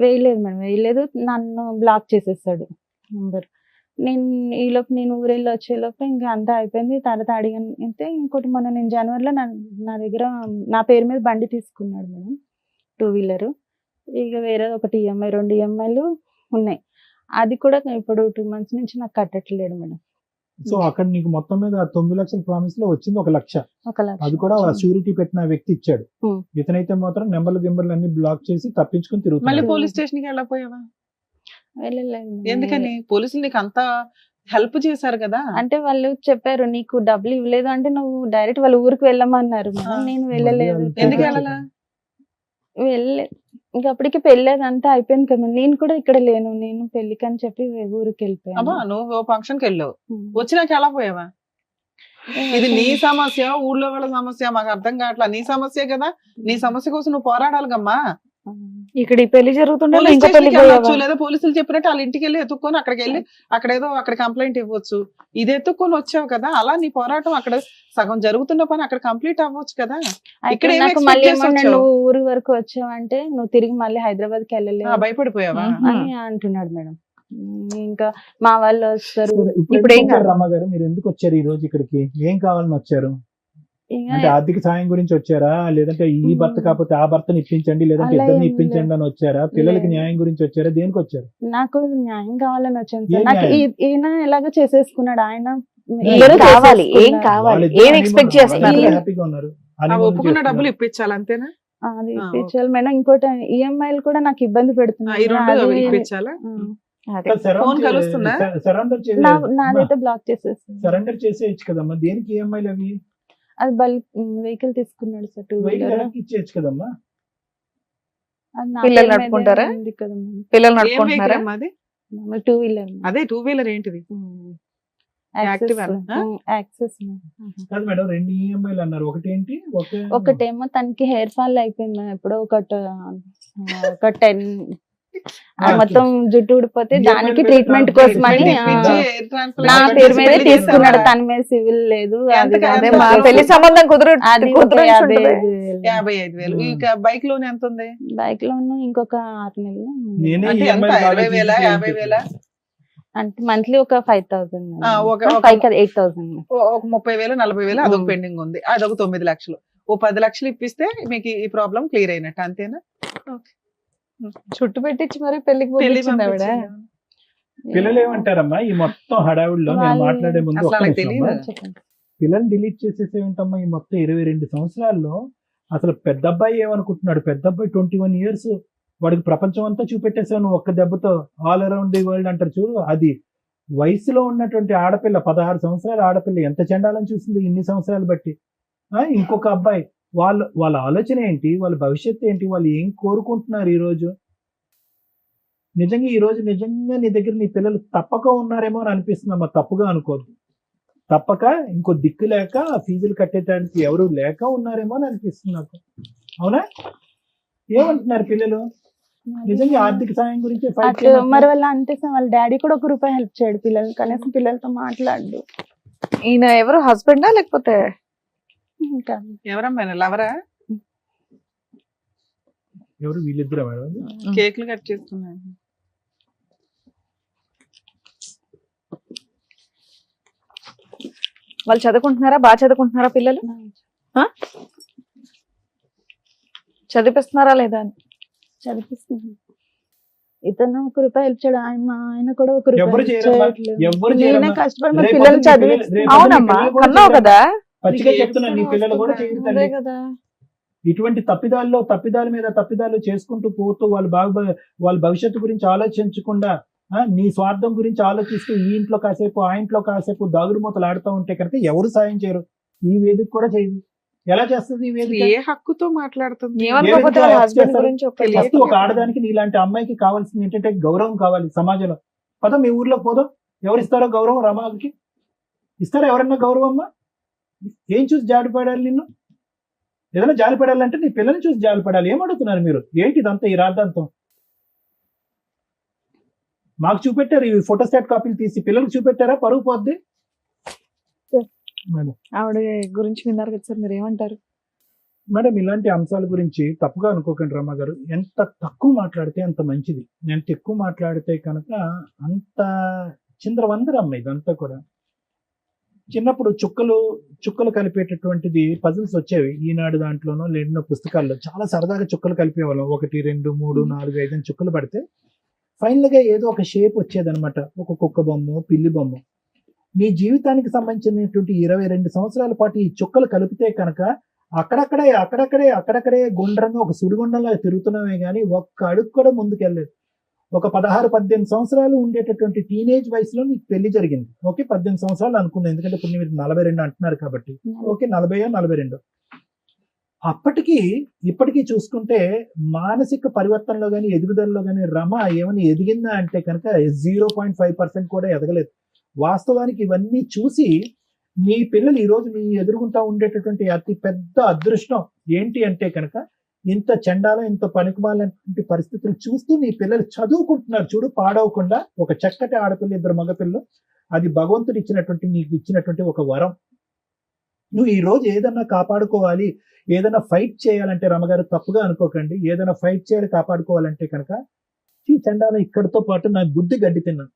వేయలేదు మేడం, వేయలేదు. నన్ను బ్లాక్ చేసేసాడు నంబర్. ఈలోపు నేను ఊరెళ్ళి వచ్చేలోపు ఇంకా అంతా అయిపోయింది. తర్వాత అడిగాను అయితే ఇంకోటి మొన్న నేను జనవరిలో నా దగ్గర నా పేరు మీద బండి తీసుకున్నాడు మేడం, 2-wheeler. ఇక వేరే ఒకటి ఈఎంఐ 2 EMIలు ఉన్నాయి. అది కూడా ఇప్పుడు 2 months నుంచి నాకు కట్టట్లేడు మేడం. సో అక్కడ నీకు మొత్తం మీద 9 లక్షల ప్రామిస్ లో వచ్చింది 1 లక్ష. 1 lakh అది కూడా షూరిటీ పెట్టిన వ్యక్తి ఇచ్చాడు. ఉమ్. ఇతనైతే మాత్రం నెంబర్లు అన్ని బ్లాక్ చేసి తప్పించుకుని మళ్ళీ తిరుగుతున్నాడు. పోలీస్ స్టేషన్ కి వెళ్ళపోయావా? వెళ్ళలేదు మేడం. ఎందుకని? పోలీసులు నీకు అంత హెల్ప్ చేశారు కదా. అంటే వాళ్ళు చెప్పారు నీకు డబ్బులు ఇవ్వలేదు అంటే నువ్వు డైరెక్ట్ వాళ్ళ ఊరికి వెళ్ళమన్నారు మేడం. నేను వెళ్ళలేదు. మళ్ళీ ఎందుకు వాళ్ళు వెళ్ళాలా? వెళ్ళలేదు. ఇంకా అప్పటికి పెళ్ళేది అంతా అయిపోయింది కదా. నేను కూడా ఇక్కడ లేను, నేను పెళ్లికి అని చెప్పి ఊరికి అబ్బా వెళ్ళిపోయాను. నువ్వు ఫంక్షన్ కి వెళ్ళావు, వచ్చినాక ఎలా పోయావా? ఇది నీ సమస్య, ఊళ్ళో వాళ్ళ సమస్య మాకు అర్థం కావట్లా. నీ సమస్య కదా, నీ సమస్య కోసం నువ్వు పోరాడాలిగమ్మా. ఇక్కడ ఈ పెళ్లి జరుగుతుంటే పోలీస్ ఇంకా పెళ్లి స్టేషన్కి వెళ్ళొచ్చు, లేదా పోలీసులు చెప్పినట్టు వాళ్ళ ఇంటికి వెళ్ళి ఎత్తుక్కొని అక్కడికి వెళ్ళి అక్కడ కంప్లైంట్ ఇవ్వచ్చు. ఇది ఎత్తుక్కొని వచ్చావు కదా, అలా నీ పోరాటం అక్కడ సగం జరుగుతున్న పని అక్కడ కంప్లీట్ అవ్వచ్చు కదా. అయితే ఇక్కడ ఏం నాకు expect మళ్ళీ చేసి ఏమన్నా వచ్చావు? నువ్వు ఊరి వరకు వచ్చావంటే నువ్వు తిరిగి మళ్ళీ హైదరాబాద్ కి వెళ్ళలేవు భయపడిపోయావా? అని అంటున్నాడు మేడం. ఇంకా మా వాళ్ళు వస్తారు. ఇప్పుడు ఏం కాదు. రమ్మ గారు మీరు ఎందుకు వచ్చారు ఈ రోజు ఇక్కడికి? ఏం కావాలని వచ్చారు? ఇంకా అంటే ఆర్థిక సాయం గురించి వచ్చారా, లేదంటే ఈ భర్త కాకపోతే ఆ భర్తని ఇప్పించండి, లేదంటే అలా ఇద్దరిని ఏం ఇప్పించండి అని వచ్చారా? పిల్లలకి లేదు. న్యాయం గురించి వచ్చారా? దేనికి వచ్చారు? నాకు న్యాయం కావాలని వచ్చాను ఏం సార్. నాకు న్యాయం? ఈయన ఎలాగో చేసేసుకున్నాడు ఆయన. ఇద్దరు చేసేసుకున్నారు. కావాలి, ఏం కావాలి, వాళ్ళిద్దరూ ఏం honeymoon, ఎక్స్పెక్ట్ చేస్తున్నారు? వాళ్ళిద్దరూ హ్యాపీగా ఉన్నారు. ఆ honeymoon ఒప్పుకున్న చేస్తున్నారు. డబ్బులు ఇప్పించాలి అంతేనా? అది ఆ, ఇప్పించాలి మేడం. ఇంకోటి ఈఎంఐలు కూడా నాకు ఇబ్బంది ఈ పెడుతున్నాయి. 2 అది- ఇప్పించాలా? అదే. ఫోన్ కలుస్తుందా? సరెండర్ నాదైతే బ్లాక్ చేసేస్తాను. సరెండర్ చేసేయచ్చు కదమ్మా. దేనికి ఈఎంఐలు అవి? అది బల్క్ వెహికల్ తీసుకున్నాడు సార్, 2 వెహికల్ wheeler. వెనక్కి ఇచ్చేయచ్చు కదమ్మా. అది నా పిల్లలు పేరు మీదే నడుపుకుంటారా? ఉంది కదా మేడం. పిల్లలు ఏం నడుపుకుంటున్నారా? వెహికల్ అమ్మా అది? 2 wheeler. అదే 2-wheeler ఏంటిది? యాక్సెస్ Activa నా? యాక్సెస్. కాదు మేడం, 2 ఈఎంఐలు అన్నారు. ఒకటి ఏంటి? ఒకటేమో తనకి హెయిర్ ఫాల్ అయిపోయింది మేడం. ఎప్పుడో ఒక 10 మొత్తం జుట్టు ఊడిపోతే EMI దానికి మీద ట్రీట్మెంట్ transplant కోసమని ఇప్పించి ఆ, air transplant నా చేసి పేరు మీదే పెళ్లి తీసుకున్నాడు. చేస్తావా? తన మీద సివిల్ లేదు. ఎంత అది అదే ఎంత మా అసలు? పెళ్లి సంబంధం అది కుదరని ఉంటుంది. 55,000. ఈ బైక్ లోన్ ఎంత ఉంది? బైక్ లోన్ ఇంకొక 6 నెలలు ఉంది. నేనే అంటే ఎంత? EMI బాగా 20,000, తీసి 50,000? అంటే మంత్లీ ఒక 5,000 ఒక 8,000. ఒక 30,000, 40,000 అదొక పెండింగ్ ఉంది. అదొక 9 లక్షలు. ఓ 10 లక్షలు ఇప్పిస్తే మీకు ఈ ప్రాబ్లం క్లియర్ అయినట్టు అంతేనా? చుట్టు పెట్టించి మరి పెళ్లికి పెళ్లి పంపించింది ఆవిడ. పంపించింది. పిల్లలు ఏమంటారమ్మా ఈ మొత్తం హడావుడిలో? నేను వాళ్ళు- మాట్లాడే ముందు అసలు ఒక్క వాళ్ళకి నిమిషం తెలీదు. అమ్మా. చెప్పండి. పిల్లల్ని డిలీట్ చేసేసే ఉంటామ్మా ఈ మొత్తం 22 సంవత్సరాల్లో. అసలు పెద్ద అబ్బాయి ఏమనుకుంటున్నాడు? పెద్ద అబ్బాయి 21 years, వాడికి ప్రపంచం అంతా చూపెట్టేసావు నువ్వు ఒక్క దెబ్బతో. ఆల్ అరౌండ్ ది వరల్డ్ అంటారు చూడు, అది వయసులో ఉన్నటువంటి ఆడపిల్ల, 16 సంవత్సరాల ఆడపిల్ల ఎంత చండాలని చూసింది ఇన్ని సంవత్సరాలు బట్టి. ఇంకొక అబ్బాయి, వాళ్ళ ఆలోచన ఏంటి, వాళ్ళ భవిష్యత్తు ఏంటి, వాళ్ళు ఏం కోరుకుంటున్నారు ఈ రోజు? నిజంగా ఈ రోజు నిజంగా నీ దగ్గర నీ పిల్లలు తప్పక ఉన్నారేమో అని అనిపిస్తుందమ్మా. తప్పుగా అనుకోద్దు. తప్పక ఇంకో దిక్కు లేక ఫీజులు కట్టేటానికి ఎవరు లేక ఉన్నారేమో అని అనిపిస్తుంది నాకు. అవునా? ఏమంటున్నారు పిల్లలు? నిజంగా ఆర్థిక సాయం గురించి fight అటు చేయమంటున్నారు. మరి వాళ్ళ అంతే సార్, వాళ్ళ డాడీ కూడా 1 రూపాయి హెల్ప్ చేయడు పిల్లలు, కనీసం పిల్లలతో మాట్లాడు. ఈయన ఎవరు హస్బెండా లేకపోతే? ఇంకా ఎవరమ్మా లవరా? ఎవరు వీళ్ళిద్దరు మేడం? కేకులు కట్ చేస్తున్నాను. వాళ్ళు చదువుకుంటున్నారా? బాగా చదువుకుంటున్నారా పిల్లలు? చదివిస్తున్నారా లేదా అని? చదివిస్తున్నాను. ఇతను 1 రూపాయి హెల్ప్ చేయడం, ఆయన కూడా 1 రూపాయి ఎవరు help చేయరమ్మా? చేయట్లేదు. ఎవరు నేనే చేయరమ్మా? కష్టపడి మా రేపు పిల్లలు పొద్దున్న చదివి రేపు పొద్దున్న అవునమ్మా, పిల్లలు కూడా కన్నావు చేయరు. కదా. పచ్చిగా నీకు చెప్తున్నా, నీ ఏడుపు పిల్లలు కూడా వస్తుందా? చేయరు అదే తల్లి. కదా. ఇటువంటి తప్పిదాల మీద తప్పిదాలు చేసుకుంటూ పోతూ వాళ్ళ భవిష్యత్తు గురించి ఆలోచించకుండా నీ స్వార్థం గురించి ఆలోచిస్తూ ఈ ఇంట్లో కాసేపు ఆ ఇంట్లో కాసేపు దాగుడు మూతలు ఆడుతూ ఉంటే కనుక ఎవరు సాయం చేయరు. ఈ వేదిక కూడా చేయదు. ఎలా చేస్తుంది ఈ వేదిక? ఏ హక్కుతో మాట్లాడుతుంది? ఏమనుకోకపోతే వాళ్ళ హస్బెండ్ గురించి ఒక తెలియదు. ఫస్ట్ ఒక ఆడదానికి నీలాంటి అమ్మాయికి కావాల్సింది ఏంటంటే గౌరవం కావాలి సమాజంలో. పద మీ ఊర్లో పోదాం. ఎవరు ఇస్తారో గౌరవం? రమాకి ఇస్తారా ఎవరన్నా గౌరవం? అమ్మా ఏం చూసి జాలిపడాలి? నిన్ను ఏదైనా జాలిపడాలంటే నీ పిల్లల్ని చూసి జాలిపడాలి. ఏమడుగుతున్నారు మీరు? ఏంటి ఇదంతా ఈ రాద్ధాంతం? మాకు చూపెట్టారు ఈ ఫోటోస్టాట్ కాపీలు తీసి, పిల్లలకు చూపెట్టారా? పరుగు పోద్ది. ఆవిడ గురించి విన్నారు కదా సార్, మీరు ఏమంటారు? మేడం ఇలాంటి అంశాల గురించి తప్పుగా అనుకోకండి రమ్మ గారు. ఎంత తక్కువ మాట్లాడితే అంత మంచిది. ఎంత ఎక్కువ మాట్లాడితే కనుక అంత చిందరవందరమ్మ ఇదంతా కూడా. చిన్నప్పుడు చుక్కలు కలిపేటటువంటిది పజిల్స్ వచ్చేవి ఈనాడు దాంట్లోనో లేని పుస్తకాల్లో. చాలా సరదాగా చుక్కలు కలిపేవాళ్ళం. 1 2 3 4 5 అని చుక్కలు పడితే ఫైనల్ గా ఏదో ఒక షేప్ వచ్చేదనమాట. ఒక కుక్క బొమ్మ, పిల్లి బొమ్మ. నీ జీవితానికి సంబంధించినటువంటి 22 సంవత్సరాల పాటు ఈ చుక్కలు కలిపితే కనుక అక్కడక్కడే గుండ్రంగా ఒక సుడిగుండంలో తిరుగుతున్నామే కానీ ఒక్క అడుగు కూడా ముందుకెళ్ళలేదు. ఒక 16-18 సంవత్సరాలు ఉండేటటువంటి టీనేజ్ వయసులో నీకు పెళ్లి జరిగింది. ఓకే, 18 సంవత్సరాలు అనుకుంది, ఎందుకంటే ఇప్పుడు మీరు 42 అంటున్నారు కాబట్టి. ఓకే, 40-42. అప్పటికి ఇప్పటికీ చూసుకుంటే మానసిక పరివర్తనలో కానీ ఎదుగుదలలో కానీ రమ ఏమైనా ఎదిగిందా అంటే కనుక 0.5% కూడా ఎదగలేదు. వాస్తవానికి ఇవన్నీ చూసి మీ పిల్లలు ఈరోజు మీ ఎదురుగుంటా ఉండేటటువంటి అతి పెద్ద అదృష్టం ఏంటి అంటే కనుక ఇంత చండాలం, ఇంత పనికిమాలినటువంటి పరిస్థితులు చూస్తూ నీ పిల్లలు చదువుకుంటున్నారు చూడు, పాడవకుండా. ఒక చక్కటి ఆడపిల్ల, 2 మగపిల్లలు. అది భగవంతుడు ఇచ్చినటువంటి, నీకు ఇచ్చినటువంటి ఒక వరం. నువ్వు ఈ రోజు ఏదన్నా కాపాడుకోవాలి, ఏదైనా ఫైట్ చేయాలంటే రమగారు తప్పుగా అనుకోకండి, ఏదైనా ఫైట్ చేయాలి కాపాడుకోవాలంటే కనుక ఈ చండాలం ఇక్కడితో పాటు నా బుద్ధి గడ్డి తిన్నాను.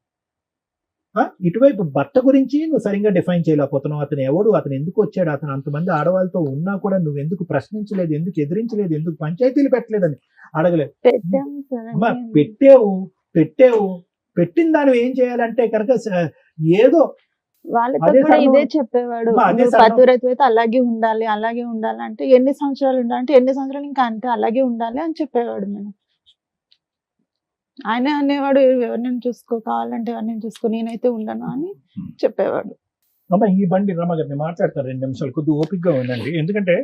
ఇటువైపు భర్త గురించి నువ్వు సరిగ్గా డిఫైన్ చేయలేకపోతున్నావు. అతను ఎవడు, అతను ఎందుకు వచ్చాడు, అతను అంతమంది ఆడవాళ్ళతో ఉన్నా కూడా నువ్వు ఎందుకు ప్రశ్నించలేదు, ఎందుకు ఎదిరించలేదు, ఎందుకు పంచాయతీలు పెట్టలేదని అడగలేదు. అమ్మా పెట్టావు, పెట్టిన దాన్ని ఏం చేయాలంటే కనుక ఏదో వాళ్ళతో కూడా ఇదే చెప్పేవాడు. పతివ్రత అయితే అలాగే ఉండాలి అంటే ఎన్ని సంవత్సరాలు ఉండాలంటే ఎన్ని సంవత్సరాలు ఇంకా అంతే అలాగే ఉండాలి అని చెప్పేవాడు. మేము ఆయన అనేవాడు ఎవరినైనా చూసుకో, కావాలంటే ఎవరినైనా చూసుకో, నేనైతే ఉండను అని చెప్పేవాడు. అమ్మ ఈ బండి రమగారిని మాట్లాడతారు 2 నిమిషాలు, కొద్దిగా ఓపికగా ఉండండి. ఎందుకంటే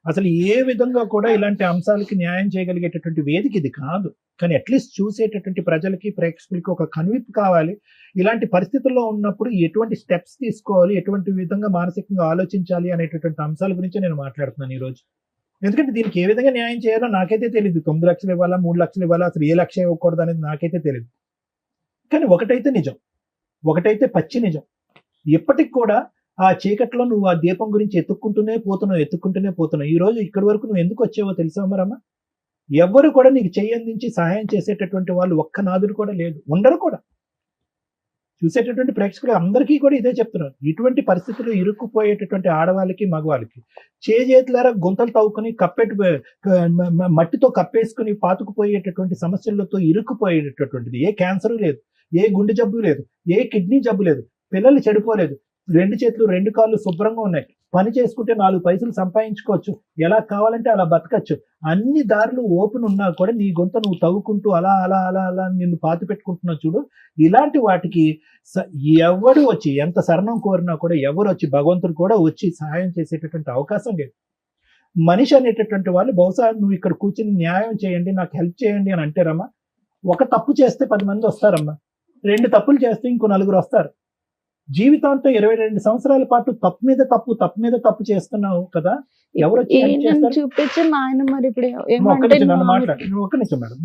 అసలు ఏ విధంగా కూడా ఇలాంటి అంశాలకి న్యాయం చేయగలిగేటటువంటి వేదిక ఇది కాదు. కానీ అట్లీస్ట్ చూసేటటువంటి ప్రజలకి, ప్రేక్షకులకి ఒక కనువిప్పు కావాలి. ఇలాంటి పరిస్థితుల్లో ఉన్నప్పుడు ఎటువంటి స్టెప్స్ తీసుకోవాలి, ఎటువంటి విధంగా మానసికంగా ఆలోచించాలి అనేటటువంటి అంశాల గురించి నేను మాట్లాడుతున్నాను ఈరోజు. ఎందుకంటే దీనికి ఏ విధంగా న్యాయం చేయాలో నాకైతే తెలియదు. 9 లక్షలు ఇవ్వాలా, 3 లక్షలు ఇవ్వాలా, అసలు ఏ లక్ష ఇవ్వకూడదు అనేది నాకైతే తెలియదు. కానీ ఒకటైతే నిజం, ఒకటైతే పచ్చి నిజం. ఎప్పటికి కూడా ఆ చీకట్లో నువ్వు ఆ దీపం గురించి ఎత్తుక్కుంటూనే పోతున్నావు. ఈ రోజు ఇక్కడి వరకు నువ్వు ఎందుకు వచ్చావో తెలుసా మరమ్మ? ఎవ్వరు కూడా నీకు చెయ్యందించి సహాయం చేసేటటువంటి వాళ్ళు ఒక్క నాదుడు కూడా లేదు, ఉండరు కూడా. చూసేటటువంటి ప్రేక్షకులు అందరికీ కూడా ఇదే చెప్తున్నారు. ఇటువంటి పరిస్థితుల్లో ఇరుక్కుపోయేటటువంటి ఆడవాళ్ళకి, మగవాళ్ళకి చేతులారా గుంతలు తవ్వుకుని మట్టితో కప్పేసుకుని పాతుకుపోయేటటువంటి సమస్యలతో ఇరుక్కుపోయేటటువంటిది. ఏ క్యాన్సర్ లేదు, ఏ గుండె జబ్బు లేదు, ఏ కిడ్నీ జబ్బు లేదు, పిల్లలు చెడిపోలేదు, 2 చేతులు 2 కాళ్ళు శుభ్రంగా ఉన్నాయి, పని చేసుకుంటే 4 పైసలు సంపాదించుకోవచ్చు, ఎలా కావాలంటే అలా బతకచ్చు. అన్ని దారులు ఓపెన్ ఉన్నా కూడా నీ గొంత నువ్వు తవ్వుకుంటూ అలా అలా అలా అలా నిన్ను పాతి పెట్టుకుంటున్నావు చూడు. ఇలాంటి వాటికి ఎవడు వచ్చి ఎంత శరణం కోరినా కూడా ఎవరు వచ్చి, భగవంతుడు కూడా వచ్చి సహాయం చేసేటటువంటి అవకాశం లేదు. మనిషి అనేటటువంటి వాళ్ళు బహుశా నువ్వు ఇక్కడ కూర్చుని న్యాయం చేయండి, నాకు హెల్ప్ చేయండి అని అంటారమ్మా. ఒక తప్పు చేస్తే 10 మంది వస్తారమ్మా, 2 తప్పులు చేస్తే ఇంకో 4 వస్తారు. జీవితాంతం 22 సంవత్సరాల పాటు తప్పు మీద తప్పు చేస్తున్నావు కదా, ఎవరు చూపించి మా ఆయన మరి ఇప్పుడు నన్ను మాట్లాడు. ఒక్క నిమిషం మేడం,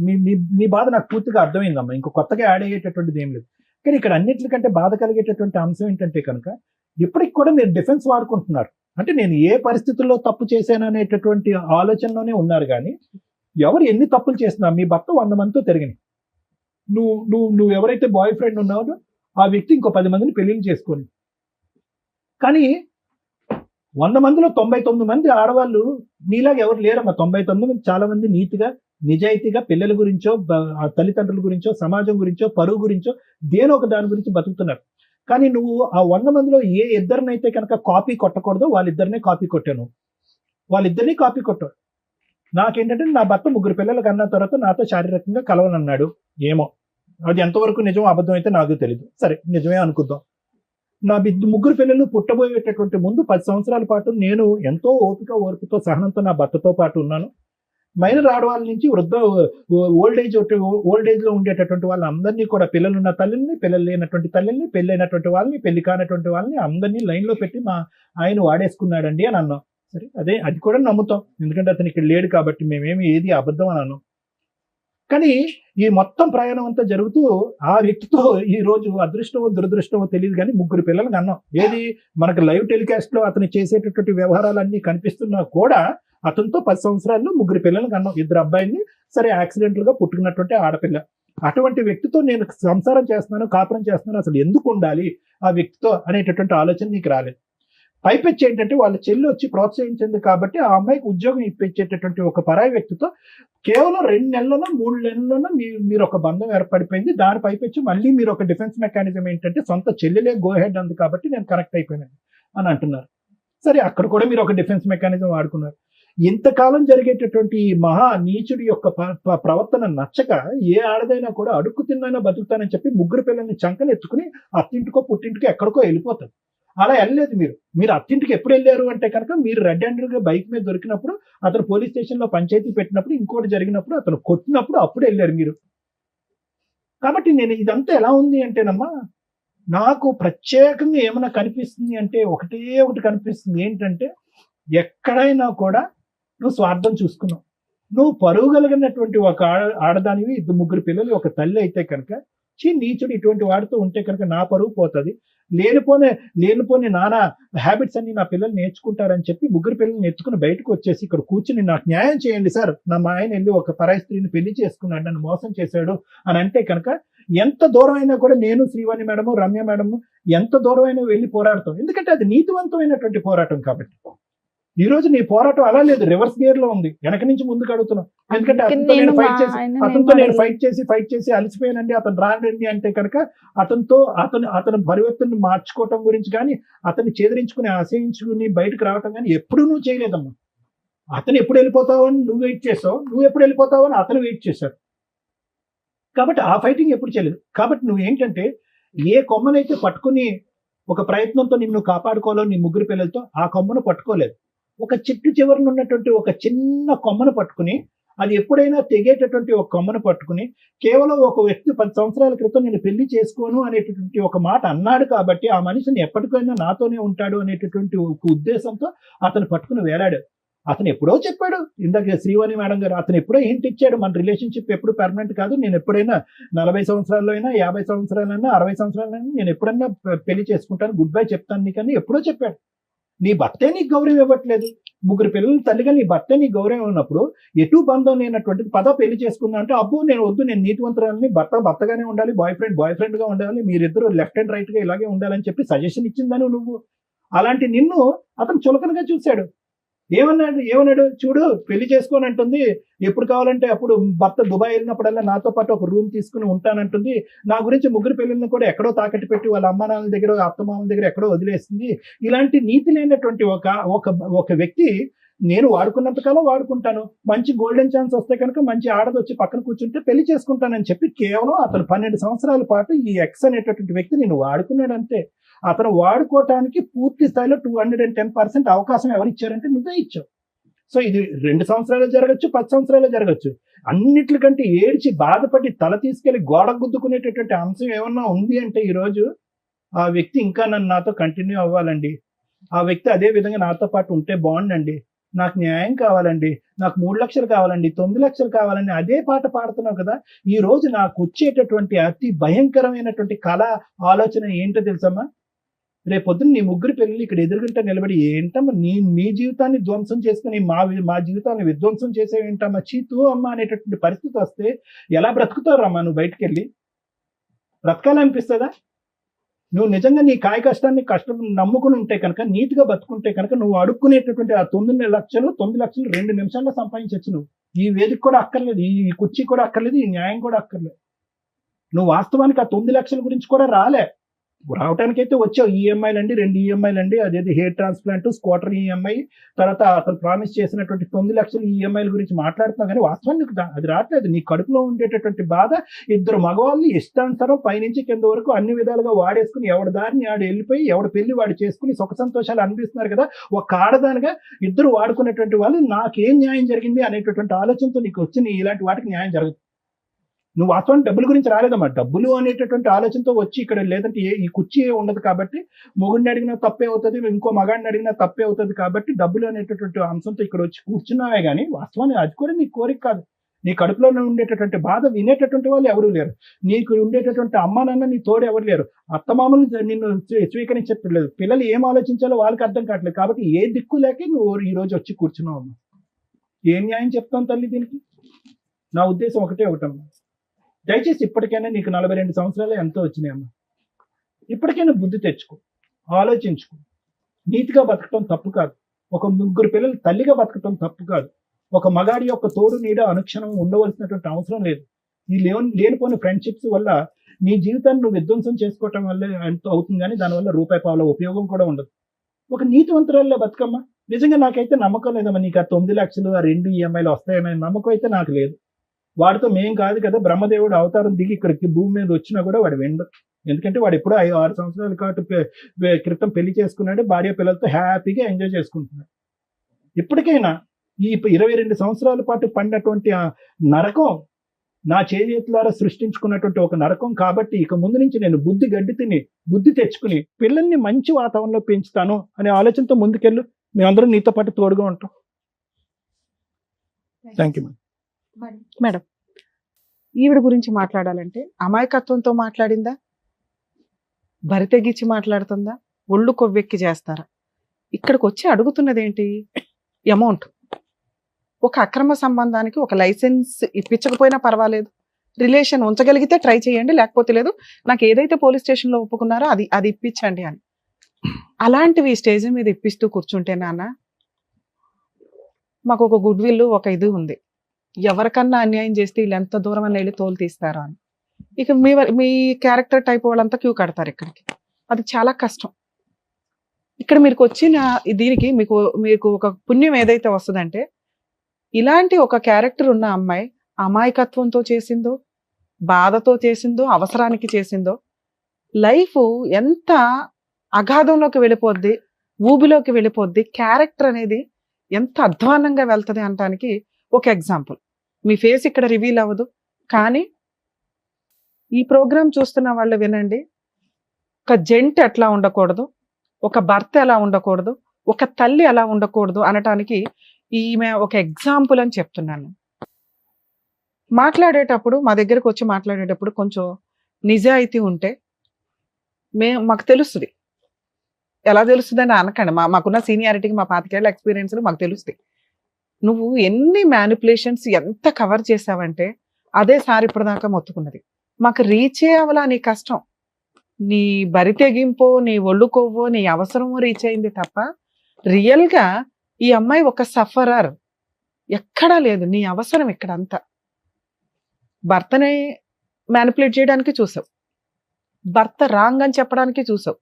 మీ బాధ నాకు పూర్తిగా అర్థమైందమ్మా. ఇంకో కొత్తగా యాడ్ అయ్యేటటువంటిది ఏం లేదు. కానీ ఇక్కడ అన్నిటికంటే బాధ కలిగేటటువంటి అంశం ఏంటంటే కనుక ఇప్పటికి కూడా మీరు డిఫెన్స్ వాడుకుంటున్నారు. అంటే నేను ఏ పరిస్థితుల్లో తప్పు చేశాను అనేటటువంటి ఆలోచనలోనే ఉన్నారు. కానీ ఎవరు ఎన్ని తప్పులు చేస్తున్నా, మీ భర్త 100 మందితో తిరిగినాయి, నువ్వు ఎవరైతే బాయ్ ఫ్రెండ్ ఉన్నావో ఆ వ్యక్తి ఇంకో 10 మందిని పెళ్లిళ్ళు చేసుకొని, కానీ 100 మందిలో 99 మంది ఆడవాళ్ళు నీలాగా ఎవరు లేరమ్మా. 99 మంది చాలా మంది నీతిగా నిజాయితీగా పిల్లల గురించో ఆ తల్లిదండ్రుల గురించో సమాజం గురించో పరువు గురించో దేనో ఒక దాని గురించి బతుకుతున్నారు. కానీ నువ్వు ఆ 100 మందిలో ఏ ఇద్దరినైతే కనుక కాపీ కొట్టకూడదో వాళ్ళిద్దరినే కాపీ కొట్టాను. వాళ్ళిద్దరినీ కాపీ కొట్టాడు. నాకేంటంటే నా భర్త 3 పిల్లలు కన్నా తర్వాత నాతో శారీరకంగా కలవనన్నాడు. ఏమో అది ఎంతవరకు నిజం అబద్ధం అయితే నాకు తెలియదు. సరే నిజమే అనుకుందాం. నా 3 పిల్లలు పుట్టబోయేటటువంటి ముందు 10 సంవత్సరాల పాటు నేను ఎంతో ఓర్పుతో సహనంతో నా భర్తతో పాటు ఉన్నాను. మైనర్ ఆడవాళ్ళ నుంచి ఓల్డ్ ఏజ్ లో ఉండేటటువంటి వాళ్ళందరినీ కూడా పిల్లలున్న తల్లిని, పిల్లలు లేనటువంటి తల్లిని, పెళ్ళైనటువంటి వాళ్ళని, పెళ్లి కానటువంటి వాళ్ళని అందరినీ లైన్ లో పెట్టి మా ఆయన వాడేసుకున్నాడండి అని అన్నాం. సరే అది కూడా నమ్ముతాం, ఎందుకంటే అతను ఇక్కడ లేడు కాబట్టి మేమేమి ఏది అబద్ధం అని అన్నాం. కానీ ఈ మొత్తం ప్రయాణం అంతా జరుగుతూ ఆ వ్యక్తితో ఈ రోజు అదృష్టమో దురదృష్టమో తెలియదు కానీ 3 పిల్లలు అన్నాం. ఏది మనకు లైవ్ టెలికాస్ట్ లో అతను చేసేటటువంటి వ్యవహారాలన్నీ కనిపిస్తున్నా కూడా అతనితో 10 సంవత్సరాల్లో 3 పిల్లలకు అన్నాం. 2 అబ్బాయిల్ని సరే యాక్సిడెంటల్ గా పుట్టుకున్నటువంటి ఆడపిల్ల. అటువంటి వ్యక్తితో నేను సంసారం చేస్తున్నాను, కాపురం చేస్తున్నాను, అసలు ఎందుకు ఉండాలి ఆ వ్యక్తితో అనేటటువంటి ఆలోచన నీకు రాలేదు. పైపెచ్చి ఏంటంటే వాళ్ళ చెల్లి వచ్చి ప్రోత్సహించింది కాబట్టి ఆ అమ్మాయికి ఉద్యోగం ఇప్పించేటటువంటి ఒక పరాయి వ్యక్తితో కేవలం 2 నెలల్లోనో 3 నెలల్లోనో మీరు ఒక బంధం ఏర్పడిపోయింది. దాని పైపెచ్చి మళ్ళీ మీరు ఒక డిఫెన్స్ మెకానిజం ఏంటంటే సొంత చెల్లెలే గో హెడ్ అంది కాబట్టి నేను కనెక్ట్ అయిపోయాను అని అంటున్నారు. సరే అక్కడ కూడా మీరు ఒక డిఫెన్స్ మెకానిజం వాడుకున్నారు. ఇంతకాలం జరిగేటటువంటి ఈ మహా నీచుడి యొక్క ప్రవర్తన నచ్చక ఏ ఆడదైనా కూడా అడుక్కు తిన్నైనా బతుకుతానని చెప్పి 3 పిల్లల్ని చంకని ఎత్తుకుని అత్తింటికో పుట్టింటికో ఎక్కడికో వెళ్ళిపోతారు. అలా వెళ్ళలేదు. మీరు అత్తింటికి ఎప్పుడు వెళ్ళారు అంటే కనుక మీరు రెడ్ హ్యాండెడ్ గా బైక్ మీద దొరికినప్పుడు, అతను పోలీస్ స్టేషన్ లో పంచాయతీ పెట్టినప్పుడు, ఇంకోటి జరిగినప్పుడు, అతను కొట్టినప్పుడు అప్పుడు వెళ్ళారు మీరు. కాబట్టి నేను ఇదంతా ఎలా ఉంది అంటేనమ్మా, నాకు ప్రత్యేకంగా ఏమైనా కనిపిస్తుంది అంటే ఒకటి కనిపిస్తుంది. ఏంటంటే ఎక్కడైనా కూడా నువ్వు స్వార్థం చూసుకున్నావు. నువ్వు పరువు కలిగినటువంటి ఒక ఆడదానివి, 3 పిల్లలు, ఒక తల్లి అయితే కనుక నీచుడు ఇటువంటి వాడితో ఉంటే కనుక నా పరువు పోతుంది, లేనిపోని నానా హ్యాబిట్స్ అన్ని నా పిల్లలు నేర్చుకుంటారని చెప్పి 3 పిల్లల్ని ఎత్తుకుని బయటకు వచ్చేసి ఇక్కడ కూర్చుని నాకు న్యాయం చేయండి సార్, మా ఆయన వెళ్ళి ఒక పరాయి స్త్రీని పెళ్లి చేసుకున్నాడు, నన్ను మోసం చేశాడు అని అంటే కనుక ఎంత దూరం అయినా కూడా నేను, శ్రీవాణి మేడము, రమ్య మేడము ఎంత దూరం అయినా వెళ్ళి పోరాడతాం. ఎందుకంటే అది నీతివంతమైనటువంటి పోరాటం కాబట్టి. ఈ రోజు నీ పోరాటం అలా లేదు, రివర్స్ గేర్ లో ఉంది, వెనక నుంచి ముందుకు అడుగుతున్నాం. ఎందుకంటే అతనితో నేను ఫైట్ చేసి అలసిపోయానండి, అతను రానండి అంటే కనుక అతని పరివర్తన మార్చుకోవటం గురించి కానీ, అతన్ని చేదరించుకుని అసహించుకుని బయటకు రావటం కానీ ఎప్పుడు నువ్వు చేయలేదమ్మా. అతను ఎప్పుడు వెళ్ళిపోతావు అని నువ్వు వెయిట్ చేసావు, నువ్వు ఎప్పుడు వెళ్ళిపోతావు అని అతను వెయిట్ చేశాడు. కాబట్టి ఆ ఫైటింగ్ ఎప్పుడు చేయలేదు. కాబట్టి నువ్వు ఏంటంటే ఏ కొమ్మనైతే పట్టుకుని ఒక ప్రయత్నంతో నిన్ను కాపాడుకోవాలో నీ 3 పిల్లలతో, ఆ కొమ్మను పట్టుకోలేదు. ఒక చెట్టు చివరన ఉన్నటువంటి ఒక చిన్న కొమ్మను పట్టుకుని, అది ఎప్పుడైనా తెగేటటువంటి ఒక కొమ్మను పట్టుకుని, కేవలం ఒక వ్యక్తి 10 సంవత్సరాల క్రితం నేను పెళ్లి చేసుకోను అనేటటువంటి ఒక మాట అన్నాడు కాబట్టి ఆ మనిషిని ఎప్పటికైనా నాతోనే ఉంటాడు అనేటటువంటి ఒక ఉద్దేశంతో అతను పట్టుకుని వేలాడు. అతను ఎప్పుడో చెప్పాడు, ఇందాక శ్రీవాణి మేడం గారు, అతను ఎప్పుడో ఏంటి ఇచ్చాడు, మన రిలేషన్షిప్ ఎప్పుడు పర్మనెంట్ కాదు, నేను ఎప్పుడైనా 40 సంవత్సరాల్లో అయినా, 50 సంవత్సరాలైనా, 60 సంవత్సరాలైనా నేను ఎప్పుడన్నా పెళ్లి చేసుకుంటాను, గుడ్ బై చెప్తాను నీకని ఎప్పుడో చెప్పాడు. నీ భర్తే నీకు గౌరవం ఇవ్వట్లేదు. 3 పిల్లల తల్లిగా నీ భర్తే నీకు గౌరవం ఉన్నప్పుడు ఎటు బంధం లేనటువంటిది పెళ్లి చేసుకున్నా అంటే అబ్బో నేను వద్దు, నేను నీతివంతురాలని, భర్తగానే ఉండాలి, బాయ్ ఫ్రెండ్ గా ఉండాలి, మీరిద్దరు లెఫ్ట్ అండ్ రైట్ గా ఇలాగే ఉండాలని చెప్పి సజెషన్ ఇచ్చిందని నువ్వు. అలాంటి నిన్ను అతను చులకనగా చూశాడు. ఏమన్నాడు చూడు, పెళ్లి చేసుకోని అంటుంది, ఎప్పుడు కావాలంటే అప్పుడు భర్త దుబాయ్ వెళ్ళినప్పుడల్లా నాతో పాటు ఒక రూమ్ తీసుకుని ఉంటానంటుంది, నా గురించి 3 పిల్లల్ని కూడా ఎక్కడో తాకట్టు పెట్టి వాళ్ళ అమ్మ నాన్నల దగ్గర, అత్తమామల దగ్గర ఎక్కడో వదిలేస్తుంది. ఇలాంటి నీతి లేనటువంటి ఒక వ్యక్తి నేను వాడుకున్నంత కాలం వాడుకుంటాను, మంచి గోల్డెన్ ఛాన్స్ వస్తే కనుక మంచి ఆడది వచ్చి పక్కన కూర్చుంటే పెళ్లి చేసుకుంటానని చెప్పి కేవలం అతను 12 సంవత్సరాల పాటు ఈ ఎక్స్ అనేటటువంటి వ్యక్తి నేను వాడుకున్నాడు అంతే. అతను వాడుకోవటానికి పూర్తి స్థాయిలో 210% అవకాశం ఎవరిచ్చారంటే నువ్వే ఇచ్చావు. సో ఇది 2 సంవత్సరాలు జరగచ్చు, 10 సంవత్సరాలు జరగచ్చు. అన్నిటికంటే ఏడ్చి బాధపడి తల తీసుకెళ్లి గోడ గుద్దుకునేటటువంటి అంశం ఏమన్నా ఉంది అంటే ఈరోజు ఆ వ్యక్తి ఇంకా నాతో కంటిన్యూ అవ్వాలండి, ఆ వ్యక్తి అదే విధంగా నాతో పాటు ఉంటే బాగుండండి, నాకు న్యాయం కావాలండి, నాకు 3 లక్షలు కావాలండి, 9 లక్షలు కావాలండి, అదే పాట పాడుతున్నావు కదా. ఈ రోజు నాకు వచ్చేటటువంటి అతి భయంకరమైనటువంటి కళ ఆలోచన ఏంటో తెలుసమ్మా, రేపొద్దున నీ 3 పిల్లలు ఇక్కడ ఎదురుగుంటా నిలబడి ఏంటమ్మా మీ జీవితాన్ని ధ్వంసం చేసుకుని మా జీవితాన్ని విధ్వంసం చేసేవేంటమ్మా, చీతూ అమ్మ అనేటటువంటి పరిస్థితి వస్తే ఎలా బ్రతుకుతారమ్మా? నువ్వు బయటకు వెళ్ళి బ్రతకాలనిపిస్తుందా? నువ్వు నిజంగా నీ కాయ కష్టం నమ్ముకుని ఉంటే కనుక, నీతిగా బతుకుంటే కనుక, నువ్వు అడుక్కునేటటువంటి ఆ 9 లక్షలు 2 నిమిషాల్లో సంపాదించవచ్చు. నువ్వు ఈ వేదిక కూడా అక్కర్లేదు, ఈ కుర్చీ కూడా అక్కర్లేదు, ఈ న్యాయం కూడా అక్కర్లేదు. నువ్వు వాస్తవానికి ఆ 9 లక్షల గురించి కూడా రావటానికైతే వచ్చావు. ఈఎంఐలు అండి, 2 ఈఎంఐలు అండి, అదేది హెయిర్ ట్రాన్స్ప్లాంట్, స్కూటర్ ఈఎంఐ, తర్వాత అతను ప్రామిస్ చేసినటువంటి 9 లక్షల ఈఎంఐల గురించి మాట్లాడుతున్నావు. కానీ వాస్తవానికి అది రావట్లేదు. నీ కడుపులో ఉండేటటువంటి బాధ, 2 మగవాళ్ళని ఇష్టానుసారం పైనుంచి కింద వరకు అన్ని విధాలుగా వాడేసుకుని, ఎవడి దారిని ఆడు వెళ్ళిపోయి, ఎవడి పెళ్లి వాడు చేసుకుని సుఖ సంతోషాలు అనిపిస్తున్నారు కదా. ఒక ఆడదానిగా 2 వాడుకునేటువంటి వాళ్ళు నాకేం న్యాయం జరిగింది అనేటటువంటి ఆలోచనతో నీకు వచ్చి ఇలాంటి వాటికి న్యాయం జరుగుతుంది. నువ్వు వాస్తవానికి డబ్బుల గురించి రాలేదమ్మా. డబ్బులు అనేటటువంటి ఆలోచనతో వచ్చి ఇక్కడ, లేదంటే ఈ కుర్చీ ఉండదు కాబట్టి, మొగుడిని అడిగినా తప్పే అవుతుంది, ఇంకో మగాడిని అడిగినా తప్పే అవుతుంది కాబట్టి డబ్బులు అనేటటువంటి అంశంతో ఇక్కడ వచ్చి కూర్చున్నావే కానీ వాస్తవానికి అది కూడా నీ కోరిక కాదు. నీ కడుపులో ఉండేటటువంటి బాధ వినేటటువంటి వాళ్ళు ఎవరూ లేరు. నీకు ఉండేటటువంటి అమ్మ నాన్న నీ తోడు ఎవరు లేరు. అత్తమామలు నిన్ను స్వీకరించట్లేదు. పిల్లలు ఏం ఆలోచించాలో వాళ్ళకి అర్థం కావట్లేదు. కాబట్టి ఏ దిక్కు లేక నువ్వు ఈ రోజు వచ్చి కూర్చున్నావు అమ్మా. ఏం న్యాయం చెప్తాను తల్లి దీనికి? నా ఉద్దేశం ఒకటమ్మా, దయచేసి ఇప్పటికైనా నీకు 42 సంవత్సరాలు ఎంతో వచ్చినాయమ్మా. ఇప్పటికైనా బుద్ధి తెచ్చుకో, ఆలోచించుకో. నీతిగా బతకటం తప్పు కాదు. ఒక 3 పిల్లలు తల్లిగా బతకటం తప్పు కాదు. ఒక మగాడి యొక్క తోడు నీడ అనుక్షణం ఉండవలసినటువంటి అవసరం లేదు. ఈ లేనిపోయిన ఫ్రెండ్షిప్స్ వల్ల నీ జీవితాన్ని నువ్వు విధ్వంసం చేసుకోవటం వల్ల ఎంత అవుతుంది, కానీ దానివల్ల రూపాయి పావుల ఉపయోగం కూడా ఉండదు. ఒక నీతివంతురాల్లో బతుకమ్మా. నిజంగా నాకైతే నమ్మకం లేదమ్మా నీకు ఆ 9 లక్షలు, ఆ 2 ఈఎంఐలు వస్తాయనే నమ్మకం అయితే నాకు లేదు. వాడితో మేం కాదు కదా, బ్రహ్మదేవుడు అవతారం దిగి ఇక్కడికి భూమి మీద వచ్చినా కూడా వాడు వినడు. ఎందుకంటే వాడు ఎప్పుడో 6 సంవత్సరాల క్రితం పెళ్లి చేసుకున్నాడు, భార్య పిల్లలతో హ్యాపీగా ఎంజాయ్ చేసుకుంటున్నాడు. ఇప్పటికైనా ఈ 22 సంవత్సరాల పాటు పడినటువంటి ఆ నరకం నా చేతులారా సృష్టించుకున్నటువంటి ఒక నరకం కాబట్టి, ఇక ముందు నుంచి నేను బుద్ధి తెచ్చుకుని పిల్లల్ని మంచి వాతావరణంలో పెంచుతాను అనే ఆలోచనతో ముందుకెళ్ళు. మేమందరం నీతో పాటు తోడుగా ఉంటాం. Thank you madam. ఈవిడ గురించి మాట్లాడాలంటే అమాయకత్వంతో మాట్లాడిందా, బరి తెగించి మాట్లాడుతుందా, ఒళ్ళు కొవ్వెక్కి చేస్తారా? ఇక్కడికి వచ్చి అడుగుతున్నది ఏంటి? అమౌంట్. ఒక అక్రమ సంబంధానికి ఒక లైసెన్స్ ఇప్పించకపోయినా పర్వాలేదు, రిలేషన్ ఉంచగలిగితే ట్రై చేయండి, లేకపోతే లేదు, నాకు ఏదైతే పోలీస్ స్టేషన్లో ఒప్పుకున్నారో అది ఇప్పించండి అని. అలాంటివి స్టేజ్ మీద ఇప్పిస్తూ కూర్చుంటే నాన్న, మాకు ఒక గుడ్ విల్, ఒక ఇది ఉంది, ఎవరికన్నా అన్యాయం చేస్తే వీళ్ళు ఎంత దూరం అని వెళ్ళి తోలు తీస్తారా అని. ఇక మీ క్యారెక్టర్ టైప్ వాళ్ళంతా క్యూ కడతారు ఇక్కడికి. అది చాలా కష్టం. ఇక్కడ మీరు వచ్చిన దీనికి మీకు ఒక పుణ్యం ఏదైతే వస్తుందంటే, ఇలాంటి ఒక క్యారెక్టర్ ఉన్న అమ్మాయి అమాయకత్వంతో చేసిందో, బాధతో చేసిందో, అవసరానికి చేసిందో, లైఫ్ ఎంత అగాధంలోకి వెళ్ళిపోద్ది, ఊబిలోకి వెళ్ళిపోద్ది, క్యారెక్టర్ అనేది ఎంత అధ్వానంగా వెళ్తుంది అనటానికి ఒక ఎగ్జాంపుల్. మీ ఫేస్ ఇక్కడ రివీల్ అవ్వదు, కానీ ఈ ప్రోగ్రామ్ చూస్తున్న వాళ్ళు వినండి. ఒక జెంట్ ఎట్లా ఉండకూడదు, ఒక భర్త ఎలా ఉండకూడదు, ఒక తల్లి ఎలా ఉండకూడదు అనటానికి ఈమె ఒక ఎగ్జాంపుల్ అని చెప్తున్నాను. మాట్లాడేటప్పుడు, మా దగ్గరకు వచ్చి మాట్లాడేటప్పుడు కొంచెం నిజాయితీ ఉంటే మాకు తెలుస్తుంది. ఎలా తెలుస్తుంది అని అనకండి, మాకున్న సీనియారిటీకి, మా 25 ఏళ్ల ఎక్స్పీరియన్స్ మాకు తెలుస్తుంది. నువ్వు ఎన్ని మ్యానిపులేషన్స్ ఎంత కవర్ చేసావంటే అదే సార్ ఇప్పటిదాకా మొత్తుకున్నది. మాకు రీచే అవ్వాలా నీ కష్టం, నీ బరి తెగింపో, నీ ఒళ్ళు కొవ్వో, నీ అవసరమో రీచ్ అయింది తప్ప రియల్గా ఈ అమ్మాయి ఒక సఫరర్ ఎక్కడా లేదు. నీ అవసరం ఇక్కడ అంతా భర్తని మ్యానిపులేట్ చేయడానికి చూసావు, భర్త రాంగ్ అని చెప్పడానికి చూసావు,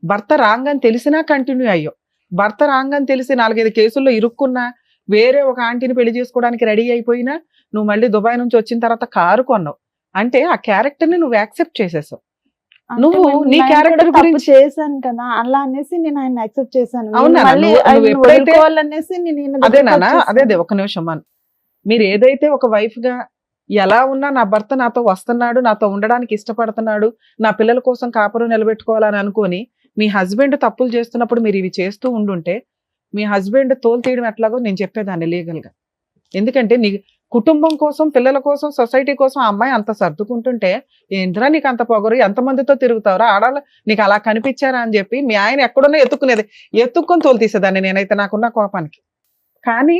భర్త రాంగ్ అని తెలిసినా కంటిన్యూ అయ్యో, భర్త రాంగ్ అని తెలిసి 4-5 కేసుల్లో ఇరుక్కున్నా, వేరే ఒక ఆంటీని పెళ్లి చేసుకోవడానికి రెడీ అయిపోయినా, నువ్వు మళ్ళీ దుబాయ్ నుంచి వచ్చిన తర్వాత కారు కొన్నావు అంటే ఆ క్యారెక్టర్ ని నువ్వు యాక్సెప్ట్ చేసేసావు. నువ్వు నీ క్యారెక్టర్ గురించి చేశాను కదా, అలా అనేసి నేను ఆయన యాక్సెప్ట్ చేశాను. అదే ఒక నిమిషం మనం, మీరు ఏదైతే ఒక వైఫ్ గా ఎలా ఉన్నా నా భర్త నాతో వస్తున్నాడు, నాతో ఉండడానికి ఇష్టపడుతున్నాడు, నా పిల్లల కోసం కాపురం నిలబెట్టుకోవాలని అనుకొని మీ హస్బెండ్ తప్పులు చేస్తున్నప్పుడు మీరు ఇవి చేస్తూ ఉండుంటే, మీ హస్బెండ్ తోలు తీయడం ఎట్లాగో నేను చెప్పేదాన్ని లీగల్ గా. ఎందుకంటే నీ కుటుంబం కోసం, పిల్లల కోసం, సొసైటీ కోసం ఆ అమ్మాయి అంత సర్దుకుంటుంటే, ఏంట్రా నీకు అంత పొగరు, ఎంతమందితో తిరుగుతావురా, ఆడాలి నీకు అలా కనిపించారా అని చెప్పి మీ ఆయన ఎక్కడున్నా ఎత్తుక్కొని తోలు తీసేదాన్ని నేనైతే నాకున్న కోపానికి. కానీ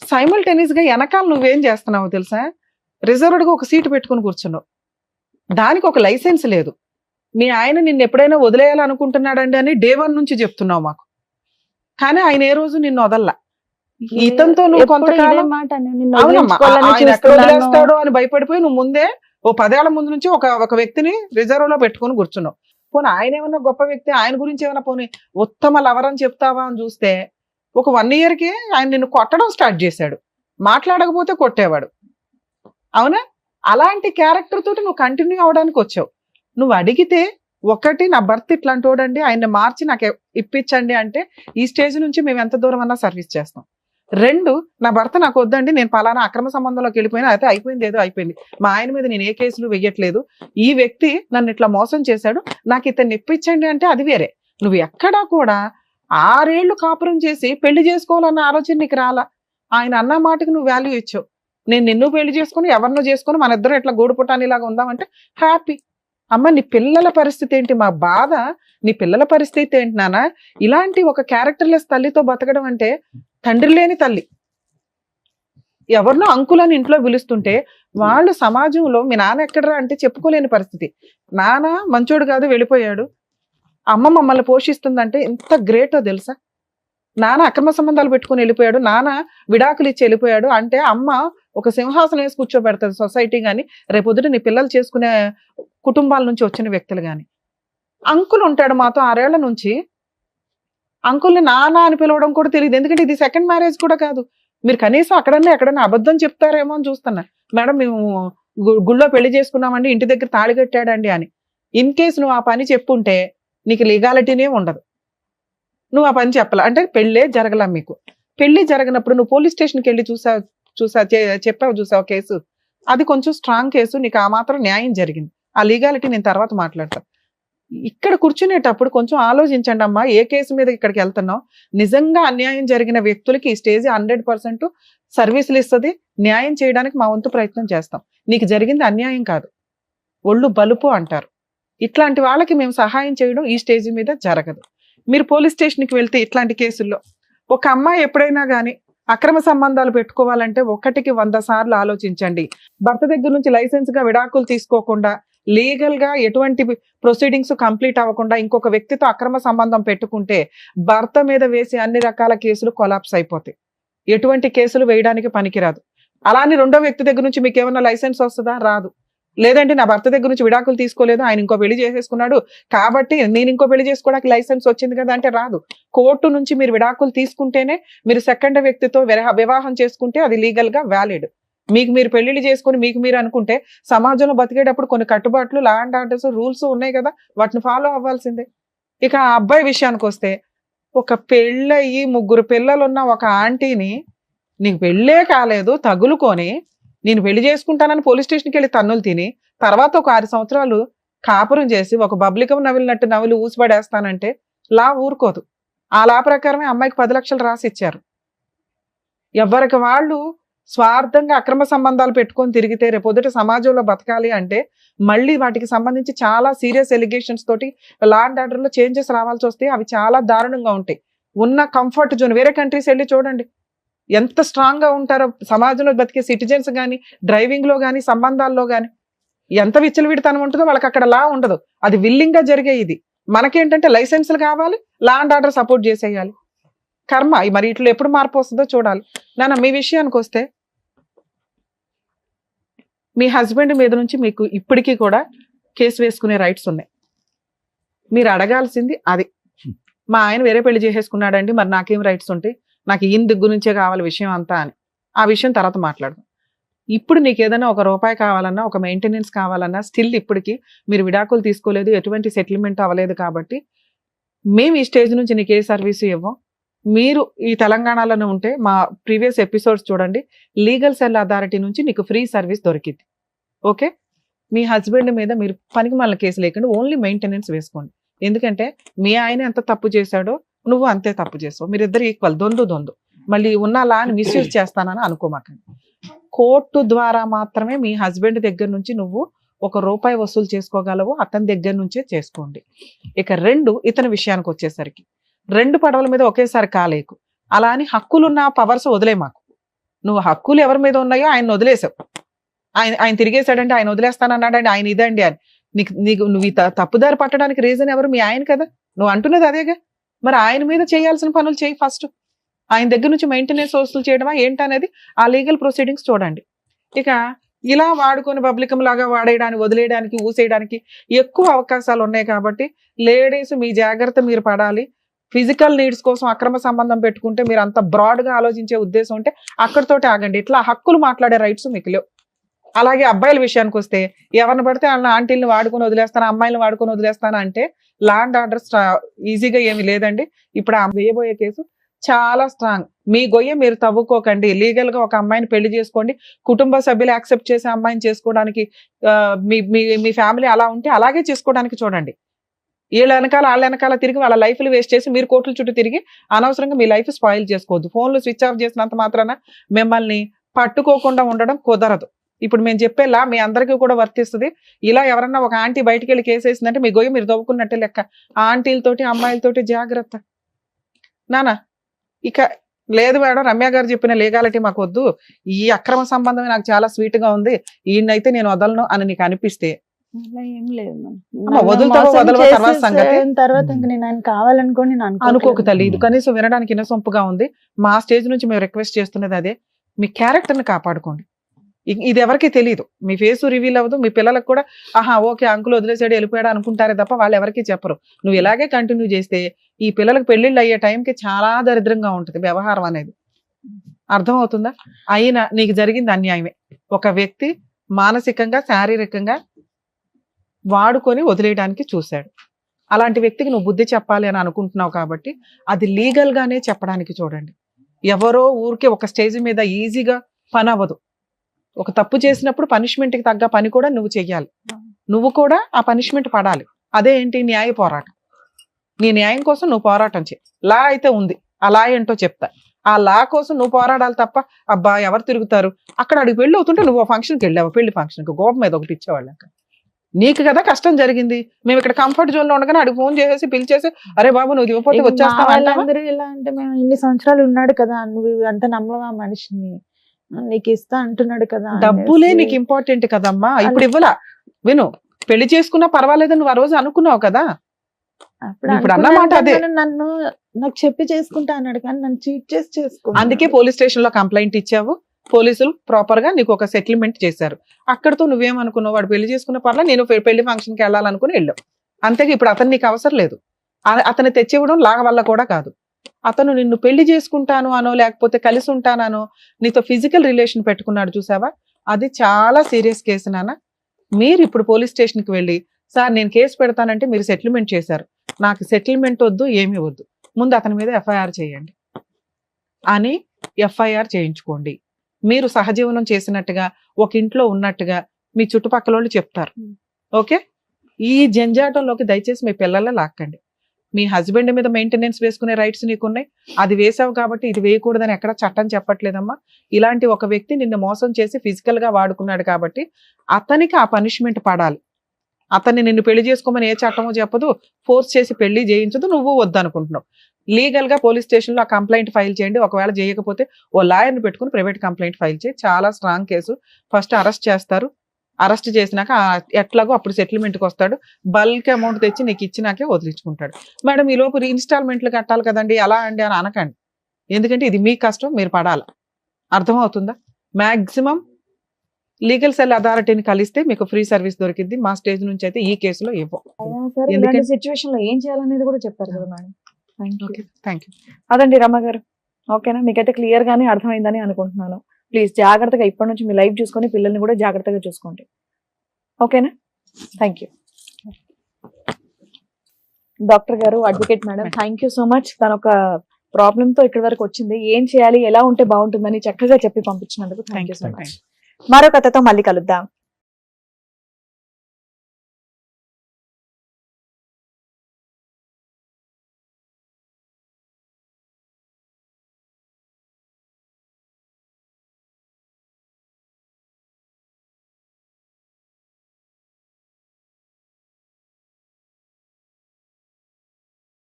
సైమల్టేనియస్ గా వెనకాల నువ్వేం చేస్తున్నావు తెలుసా, రిజర్వ్డ్ గా ఒక సీటు పెట్టుకుని కూర్చున్నావు, దానికి ఒక లైసెన్స్ లేదు, మీ ఆయన నిన్ను ఎప్పుడైనా వదిలేయాలనుకుంటున్నాడండి అని డే 1 నుంచి చెప్తున్నావు మాకు. కానీ ఆయన ఏ రోజు నిన్ను వదల్లా. ఇతనితో నువ్వు ఎప్పుడు ఇదే కొంతకాలం మాట నిన్ను అవునమ్మా, వదిలించుకోవాలని ఆయన ఎక్కడ చూస్తున్నాను. వదిలేస్తాడో అని భయపడిపోయి నువ్వు ముందే ఓ 10 ఏళ్ల ముందు నుంచి ఒక వ్యక్తిని రిజర్వ్ లో పెట్టుకొని కూర్చున్నావు. పోనీ ఆయన ఏమన్నా గొప్ప వ్యక్తి, ఆయన గురించి ఏమన్నా పోనీ ఉత్తమ లవర్ అని చెప్తావా అని చూస్తే ఒక 1 year కి ఆయన నిన్ను కొట్టడం స్టార్ట్ చేశాడు. మాట్లాడకపోతే కొట్టేవాడు. అవునా? అలాంటి క్యారెక్టర్ తోటి నువ్వు కంటిన్యూ అవడానికి వచ్చావు. నువ్వు అడిగితే ఒకటి, నా భర్త ఇట్లాంటి వాడండి, ఆయన్ని మార్చి నాకు ఇప్పించండి అంటే ఈ స్టేజ్ నుంచి మేము ఎంత దూరం అన్నా సర్వీస్ చేస్తాం. 2, నా భర్త నాకు వద్దండి, నేను పలానా అక్రమ సంబంధంలోకి వెళ్ళిపోయినా, అయితే అయిపోయింది, ఏదో అయిపోయింది, మా ఆయన మీద నేను ఏ కేసులు వెయ్యట్లేదు, ఈ వ్యక్తి నన్ను ఇట్లా మోసం చేశాడు, నాకు ఇతన్ని ఇప్పించండి అంటే అది వేరే. నువ్వు ఎక్కడా కూడా 6 ఏళ్లు కాపురం చేసి పెళ్లి చేసుకోవాలన్న ఆలోచన నీకు రాలా. ఆయన అన్న మాటకి నువ్వు వాల్యూ ఇచ్చావు. నేను నిన్ను పెళ్లి చేసుకుని ఎవరినో చేసుకుని మన ఇద్దరం ఇట్లా గూడు పుటానిలాగా ఉందామంటే హ్యాపీ. అమ్మ నీ పిల్లల పరిస్థితి ఏంటి? మా బాధ నీ పిల్లల పరిస్థితి ఏంటి నాన్న? ఇలాంటి ఒక క్యారెక్టర్లెస్ తల్లితో బతకడం అంటే తండ్రి లేని తల్లి. ఎవరినో అంకులని ఇంట్లో పిలుస్తుంటే వాళ్ళు సమాజంలో మీ నాన్న ఎక్కడరా అంటే చెప్పుకోలేని పరిస్థితి. నాన్న మంచోడు కాదు వెళ్ళిపోయాడు, అమ్మ మమ్మల్ని పోషిస్తుందంటే ఎంత గ్రేటో తెలుసా? నాన్న అక్రమ సంబంధాలు పెట్టుకుని వెళ్ళిపోయాడు, నాన్న విడాకులు ఇచ్చి వెళ్ళిపోయాడు అంటే అమ్మ ఒక సింహాసనం వేసి కూర్చోబెడతాది సొసైటీ కానీ, రేపొద్దుట నీ పిల్లలు చేసుకునే కుటుంబాల నుంచి వచ్చిన వ్యక్తులు కానీ. అంకుల్ ఉంటాడు మాతో 6 ఏళ్ల నుంచి, అంకుల్ని నాన్న అని పిలవడం కూడా తెలియదు. ఎందుకంటే ఇది సెకండ్ మ్యారేజ్ కూడా కాదు. మీరు కనీసం ఎక్కడన్నా అబద్ధం చెప్తారేమో అని చూస్తున్నా. మేడం మేము గుళ్ళో పెళ్లి చేసుకున్నామండి, ఇంటి దగ్గర తాళి కట్టాడండి అని. ఇన్ కేసు నువ్వు ఆ పని చెప్పుంటే నీకు లీగాలిటీనే ఉండదు. నువ్వు ఆ పని చెప్పాల అంటే పెళ్ళే జరగలా మీకు. పెళ్లి జరగనప్పుడు నువ్వు పోలీస్ స్టేషన్కి వెళ్ళి చెప్పావు కేసు, అది కొంచెం స్ట్రాంగ్ కేసు, నీకు ఆ మాత్రం న్యాయం జరిగింది. ఆ లీగాలిటీ నేను తర్వాత మాట్లాడతాను. ఇక్కడ కూర్చునేటప్పుడు కొంచెం ఆలోచించండి అమ్మా, ఏ కేసు మీద ఇక్కడికి వెళ్తున్నావు. నిజంగా అన్యాయం జరిగిన వ్యక్తులకి ఈ స్టేజ్ 100% సర్వీసులు ఇస్తుంది. న్యాయం చేయడానికి మా వంతు ప్రయత్నం చేస్తాం. నీకు జరిగింది అన్యాయం కాదు, ఒళ్ళు బలుపు అంటారు. ఇట్లాంటి వాళ్ళకి మేము సహాయం చేయడం ఈ స్టేజ్ మీద జరగదు. మీరు పోలీస్ స్టేషన్కి వెళ్తే ఇట్లాంటి కేసుల్లో ఒక అమ్మాయి ఎప్పుడైనా కానీ అక్రమ సంబంధాలు పెట్టుకోవాలంటే 1కి 100 సార్లు ఆలోచించండి. భర్త దగ్గర నుంచి లైసెన్స్ గా విడాకులు తీసుకోకుండా, లీగల్ గా ఎటువంటి ప్రొసీడింగ్స్ కంప్లీట్ అవ్వకుండా ఇంకొక వ్యక్తితో అక్రమ సంబంధం పెట్టుకుంటే భర్త మీద వేసి అన్ని రకాల కేసులు కొలాప్స్ అయిపోతాయి. ఎటువంటి కేసులు వేయడానికి పనికిరాదు. అలానే 2వ వ్యక్తి దగ్గర నుంచి మీకు ఏమన్నా లైసెన్స్ వస్తుందా? రాదు. లేదంటే నా భర్త దగ్గర నుంచి విడాకులు తీసుకోలేదు, ఆయన ఇంకో పెళ్లి చేసేసుకున్నాడు కాబట్టి నేను ఇంకో పెళ్లి చేసుకోవడానికి లైసెన్స్ వచ్చింది కదా అంటే రాదు. కోర్టు నుంచి మీరు విడాకులు తీసుకుంటేనే, మీరు సెకండ్ వ్యక్తితో వివాహం చేసుకుంటే అది లీగల్ గా వ్యాలిడ్. మీకు మీరు పెళ్లిళ్ళు చేసుకుని మీకు మీరు అనుకుంటే సమాజంలో బతికేటప్పుడు కొన్ని కట్టుబాట్లు, లా అండ్ ఆర్డర్స్, రూల్స్ ఉన్నాయి కదా, వాటిని ఫాలో అవ్వాల్సిందే. ఇక ఆ అబ్బాయి విషయానికి వస్తే, ఒక పెళ్ళయి 3 పిల్లలున్న ఒక ఆంటీని నీకు పెళ్ళే కాలేదు తగులుకొని నేను పెళ్లి చేసుకుంటానని పోలీస్ స్టేషన్కి వెళ్ళి తన్నులు తిని తర్వాత ఒక 6 సంవత్సరాలు కాపురం చేసి ఒక బబ్లికం నవిలినట్టు నవిలి ఊసిపడేస్తానంటే లా ఊరుకోదు. ఆ లా ప్రకారమే అమ్మాయికి 10 లక్షలు రాసి ఇచ్చారు. ఎవరికి వాళ్ళు స్వార్థంగా అక్రమ సంబంధాలు పెట్టుకొని తిరిగితే రేపొద్దుట సమాజంలో బతకాలి అంటే మళ్ళీ వాటికి సంబంధించి చాలా సీరియస్ ఎలిగేషన్స్ తోటి లా అండ్ ఆర్డర్ లో చేంజెస్ రావాల్సి వస్తే అవి చాలా దారుణంగా ఉంటాయి. ఉన్న కంఫర్ట్ జోన్ వేరే కంట్రీస్ వెళ్ళి చూడండి ఎంత స్ట్రాంగ్ గా ఉంటారో. సమాజంలో బతికే సిటిజన్స్ కానీ, డ్రైవింగ్ లో కానీ, సంబంధాల్లో కానీ ఎంత విచ్చలవిడితనం ఉంటుందో వాళ్ళకి అక్కడ లా ఉండదు. అది విల్లింగ్ గా జరిగే. ఇది మనకేంటంటే లైసెన్సులు కావాలి, లా అండ్ ఆర్డర్ సపోర్ట్ చేసేయాలి. కర్మ మరి ఇట్లా ఎప్పుడు మార్పు వస్తుందో చూడాలి. నాన్న మీ విషయానికి వస్తే, మీ హస్బెండ్ మీద నుంచి మీకు ఇప్పటికీ కూడా కేసు వేసుకునే రైట్స్ ఉన్నాయి. మీరు అడగాల్సింది అది. మా ఆయన వేరే పెళ్లి చేసేసుకున్నాడండి, మరి నాకేం రైట్స్ ఉంటాయి, నాకు ఈయన దగ్గర నుంచే కావాలి విషయం అంతా అని. ఆ విషయం తర్వాత మాట్లాడదాం. ఇప్పుడు నీకు ఏదైనా ₹1 కావాలన్నా, ఒక మెయింటెనెన్స్ కావాలన్నా, స్టిల్ ఇప్పటికీ మీరు విడాకులు తీసుకోలేదు, ఎటువంటి సెటిల్మెంట్ అవ్వలేదు కాబట్టి మేము ఈ స్టేజ్ నుంచి నీకు ఏ సర్వీసు ఇవ్వం. మీరు ఈ తెలంగాణలోనే ఉంటే మా ప్రీవియస్ ఎపిసోడ్స్ చూడండి, లీగల్ సెల్ అథారిటీ నుంచి నీకు ఫ్రీ సర్వీస్ దొరికింది. ఓకే, మీ హస్బెండ్ మీద మీరు పనికి మళ్ళీ కేసు లేకుండా ఓన్లీ మెయింటెనెన్స్ వేసుకోండి. ఎందుకంటే మీ ఆయన ఎంత తప్పు చేశాడో నువ్వు అంతే తప్పు చేసావు. మీరిద్దరు ఈక్వల్, దొందు. మళ్ళీ ఉన్న లాని మిస్యూజ్ చేస్తానని అనుకోమాకండి. కోర్టు ద్వారా మాత్రమే మీ హస్బెండ్ దగ్గర నుంచి నువ్వు ₹1 వసూలు చేసుకోగలవు, అతని దగ్గర నుంచే చేసుకోండి. ఇక 2, ఇతని విషయానికి వచ్చేసరికి 2 పడవల మీద ఒకేసారి కాలేకు. అలా అని హక్కులున్న పవర్స్ వదిలే మాకు. నువ్వు హక్కులు ఎవరి మీద ఉన్నాయో ఆయన వదిలేసావు. ఆయన తిరిగేశాడంటే ఆయన వదిలేస్తానన్నాడండి, ఆయన ఇదండి అని. నువ్వు ఈ తప్పుదారి పట్టడానికి రీజన్ ఎవరు? మీ ఆయన కదా, నువ్వు అంటున్నది అదేగా. మరి ఆయన మీద చేయాల్సిన పనులు చేయి ఫస్ట్. ఆయన దగ్గర నుంచి మెయింటెనెన్స్ వసూలు చేయడమా ఏంటనేది ఆ లీగల్ ప్రొసీడింగ్స్ చూడండి. ఇక ఇలా వాడుకొని పబ్లికం లాగా వాడేయడానికి, వదిలేయడానికి, ఊసేయడానికి ఎక్కువ అవకాశాలు ఉన్నాయి. కాబట్టి లేడీస్ మీ జాగ్రత్త మీరు పడాలి. ఫిజికల్ నీడ్స్ కోసం అక్రమ సంబంధం పెట్టుకుంటే మీరు అంత బ్రాడ్ గా ఆలోచించే ఉద్దేశం ఉంటే అక్కడితోటి ఆగండి. ఇట్లా హక్కులు మాట్లాడే రైట్స్ మీకు లేవు. అలాగే అబ్బాయిల విషయానికి వస్తే ఎవరిని పడితే వాళ్ళ ఆంటీలను వాడుకొని వదిలేస్తాను, అమ్మాయిలను వాడుకొని వదిలేస్తాను అంటే లా అండ్ ఆర్డర్ ఈజీగా ఏమి లేదండి. ఇప్పుడు ఆ వేయబోయే కేసు చాలా స్ట్రాంగ్. మీ గొయ్య మీరు తవ్వుకోకండి. లీగల్ గా ఒక అమ్మాయిని పెళ్లి చేసుకోండి. కుటుంబ సభ్యులు యాక్సెప్ట్ చేసే అమ్మాయిని చేసుకోవడానికి మీ ఫ్యామిలీ అలా ఉంటే అలాగే చేసుకోవడానికి చూడండి. వాళ్ళ వెనకాల తిరిగి వాళ్ళ లైఫ్లు వేస్ట్ చేసి మీరు కోర్టుల చుట్టూ తిరిగి అనవసరంగా మీ లైఫ్ స్పాయిల్ చేసుకోవద్దు. ఫోన్లు స్విచ్ ఆఫ్ చేసినంత మాత్రాన మిమ్మల్ని పట్టుకోకుండా ఉండడం కుదరదు. ఇప్పుడు మేము చెప్పేలా మీ అందరికీ కూడా వర్తిస్తుంది. ఇలా ఎవరన్నా ఒక ఆంటీ బయటికి వెళ్ళి కేసు వేసిందంటే మీ గొయ్యి మీరు తవ్వుకున్నట్టే లెక్క. ఆ ఆంటీలతోటి అమ్మాయిలతోటి జాగ్రత్త నానా. ఇక లేదు మేడం, రమ్య గారు చెప్పిన లీగాలిటీ మాకు వద్దు, ఈ అక్రమ సంబంధమే నాకు చాలా స్వీట్ గా ఉంది, ఈయనైతే నేను వదలను అని నీకు అనిపిస్తే అలా ఏం లేదు వదులుతావో వదలవో తర్వాత సంగతి. తర్వాత ఇంక నేను ఆయన కావాలనుకోని నేను అనుకోకు తల్లి. ఇది కనీసం వినడానికి ఇన్నసొంపుగా ఉంది. మా స్టేజ్ నుంచి మేము రిక్వెస్ట్ చేస్తున్నది అదే, మీ క్యారెక్టర్ ని కాపాడుకోండి. ఇది ఎవరికి తెలియదు, మీ ఫేస్ రివీల్ అవ్వదు. మీ పిల్లలకు కూడా ఆహా ఓకే అంకుల్ వదిలేసాడు వెళ్ళిపోయాడు అనుకుంటారే తప్ప వాళ్ళు ఎవరికి చెప్పరు. నువ్వు ఇలాగే కంటిన్యూ చేస్తే ఈ పిల్లలకు పెళ్లిళ్ళు అయ్యే టైంకి చాలా దరిద్రంగా ఉంటుంది వ్యవహారం అనేది. అర్థమవుతుందా? అయినా నీకు జరిగింది అన్యాయమే. ఒక వ్యక్తి మానసికంగా శారీరకంగా వాడుకొని వదిలేయడానికి చూశాడు. అలాంటి వ్యక్తికి నువ్వు బుద్ధి చెప్పాలి అని అనుకుంటున్నావు కాబట్టి అది లీగల్ గానే చెప్పడానికి చూడండి. ఎవరో ఊరికే ఒక స్టేజ్ మీద ఈజీగా పని అవ్వదు. ఒక తప్పు చేసినప్పుడు పనిష్మెంట్ కి తగ్గ పని కూడా నువ్వు చెయ్యాలి. నువ్వు కూడా ఆ పనిష్మెంట్ పడాలి. అదే ఏంటి? న్యాయ పోరాటం. నీ న్యాయం కోసం నువ్వు పోరాటం చేయి. లా అయితే ఉంది, ఆ లా ఏంటో చెప్తా. ఆ లా కోసం నువ్వు పోరాడాలి తప్ప అబ్బా ఎవరు తిరుగుతారు అక్కడ అడిగి పెళ్లి అవుతుంటే నువ్వు ఫంక్షన్కి వెళ్ళావు, పెళ్లి ఫంక్షన్కి గోప మీద ఒకటి ఇచ్చేవాళ్ళక. నీకు కదా కష్టం జరిగింది. మేము ఇక్కడ కంఫర్ట్ జోన్ లో ఉండగానే అడిగి ఫోన్ చేసేసి పిలిచేసి అరే బాబు నువ్వు ఇవ్వకపోతే వచ్చేస్తావా? ఇలా అంటే మేము ఇన్ని సంవత్సరాలు ఉన్నాడు కదా, నువ్వు అంత నమ్మవా మనిషిని, నీకు ఇస్తా అంటున్నాడు కదా. డబ్బులే నీకు ఇంపార్టెంట్ కదమ్మా. ఇప్పుడు ఇవ్వలా, విను, పెళ్లి చేసుకున్నా పర్వాలేదు నువ్వు ఆ రోజు అనుకున్నావు కదా. ఇప్పుడు అన్నమాట అదే. నన్ను నాకు చెప్పి చేసుకుంటా అన్నాడు కానీ నన్ను చీట్ చేసి చేసుకుంటా. అందుకే పోలీస్ స్టేషన్ లో కంప్లైంట్ ఇచ్చావు. పోలీసులు ప్రాపర్ గా నీకు ఒక సెటిల్మెంట్ చేశారు. అక్కడతో నువ్వేమనుకున్నావు, వాడు పెళ్లి చేసుకున్న పర్లా నేను పెళ్లి ఫంక్షన్ కి వెళ్ళాలనుకుని వెళ్ళావు. అంతేగా ఇప్పుడు అతను నీకు అవసరం లేదు. అతను తెచ్చివ్వడం లాగ వల్ల కూడా కాదు. అతను నిన్ను పెళ్లి చేసుకుంటాను అనో లేకపోతే కలిసి ఉంటానో నీతో ఫిజికల్ రిలేషన్ పెట్టుకున్నాడు చూసావా, అది చాలా సీరియస్ కేసు నాన్న. మీరు ఇప్పుడు పోలీస్ స్టేషన్ కి వెళ్ళి సార్ నేను కేసు పెడతానంటే మీరు సెటిల్మెంట్ చేశారు, నాకు సెటిల్మెంట్ వద్దు ఏమీ వద్దు, ముందు అతని మీద ఎఫ్ఐఆర్ చేయండి అని ఎఫ్ఐఆర్ చేయించుకోండి. మీరు సహజీవనం చేసినట్టుగా ఒక ఇంట్లో ఉన్నట్టుగా మీ చుట్టుపక్కల వాళ్ళు చెప్తారు. ఓకే, ఈ జంజాటంలోకి దయచేసి మీ పిల్లలే లాక్కండి. మీ హస్బెండ్ మీద మెయింటెనెన్స్ వేసుకునే రైట్స్ నీకున్నాయి, అది వేసావు కాబట్టి ఇది వేయకూడదని ఎక్కడ చట్టం చెప్పట్లేదమ్మా. ఇలాంటి ఒక వ్యక్తి నిన్ను మోసం చేసి ఫిజికల్ గా వాడుకున్నాడు కాబట్టి అతనికి ఆ పనిష్మెంట్ పడాలి. అతన్ని నిన్ను పెళ్లి చేసుకోమని ఏ చట్టమో చెప్పదు, ఫోర్స్ చేసి పెళ్లి చేయించదు, నువ్వు వద్దనుకుంటున్నావు. లీగల్ గా పోలీస్ స్టేషన్ లో ఆ కంప్లైంట్ ఫైల్ చేయండి. ఒకవేళ చేయకపోతే ఓ లాయర్ని పెట్టుకుని ప్రైవేట్ కంప్లైంట్ ఫైల్ చేయి. చాలా స్ట్రాంగ్ కేసు. ఫస్ట్ అరెస్ట్ చేస్తారు, అరెస్ట్ చేసినాక ఎట్లాగో అప్పుడు సెటిల్మెంట్కి వస్తాడు. బల్క్ అమౌంట్ తెచ్చి నీకు ఇచ్చినాకే వదిలించుకుంటాడు. మేడం ఈ లోపు ఇన్స్టాల్మెంట్లు కట్టాలి కదండి అలా అండి అని అనకండి. ఎందుకంటే ఇది మీ కష్టం, మీరు పడాలి. అర్థమవుతుందా? మాక్సిమం లీగల్ సెల్ అథారిటీని కలిస్తే మీకు ఫ్రీ సర్వీస్ దొరికింది. మా స్టేజ్ నుంచి అయితే ఈ కేసులో ఇవ్వం. ఎందుకంటే సిచ్యువేషన్ లో ఏం చేయాలనేది కూడా చెప్పారు కదా మేడం. Thank you. అదండి రమ్మ గారు. ఓకేనా, మీకైతే క్లియర్ గానే అర్థమైందని అనుకుంటున్నాను. ప్లీజ్ జాగ్రత్తగా ఇప్పటి నుంచి మీ లైఫ్ చూసుకొని పిల్లల్ని కూడా జాగ్రత్తగా చూసుకోండి. ఓకేనా, థ్యాంక్ యూ. డాక్టర్ గారు, advocate madam, thank you so much. తన ఒక ప్రాబ్లమ్ తో ఇక్కడి వరకు వచ్చింది. ఏం చేయాలి, ఎలా ఉంటే బాగుంటుందని చక్కగా చెప్పి పంపించినందుకు థ్యాంక్ యూ సో మచ్. మరో కథతో మళ్ళీ కలుద్దాం.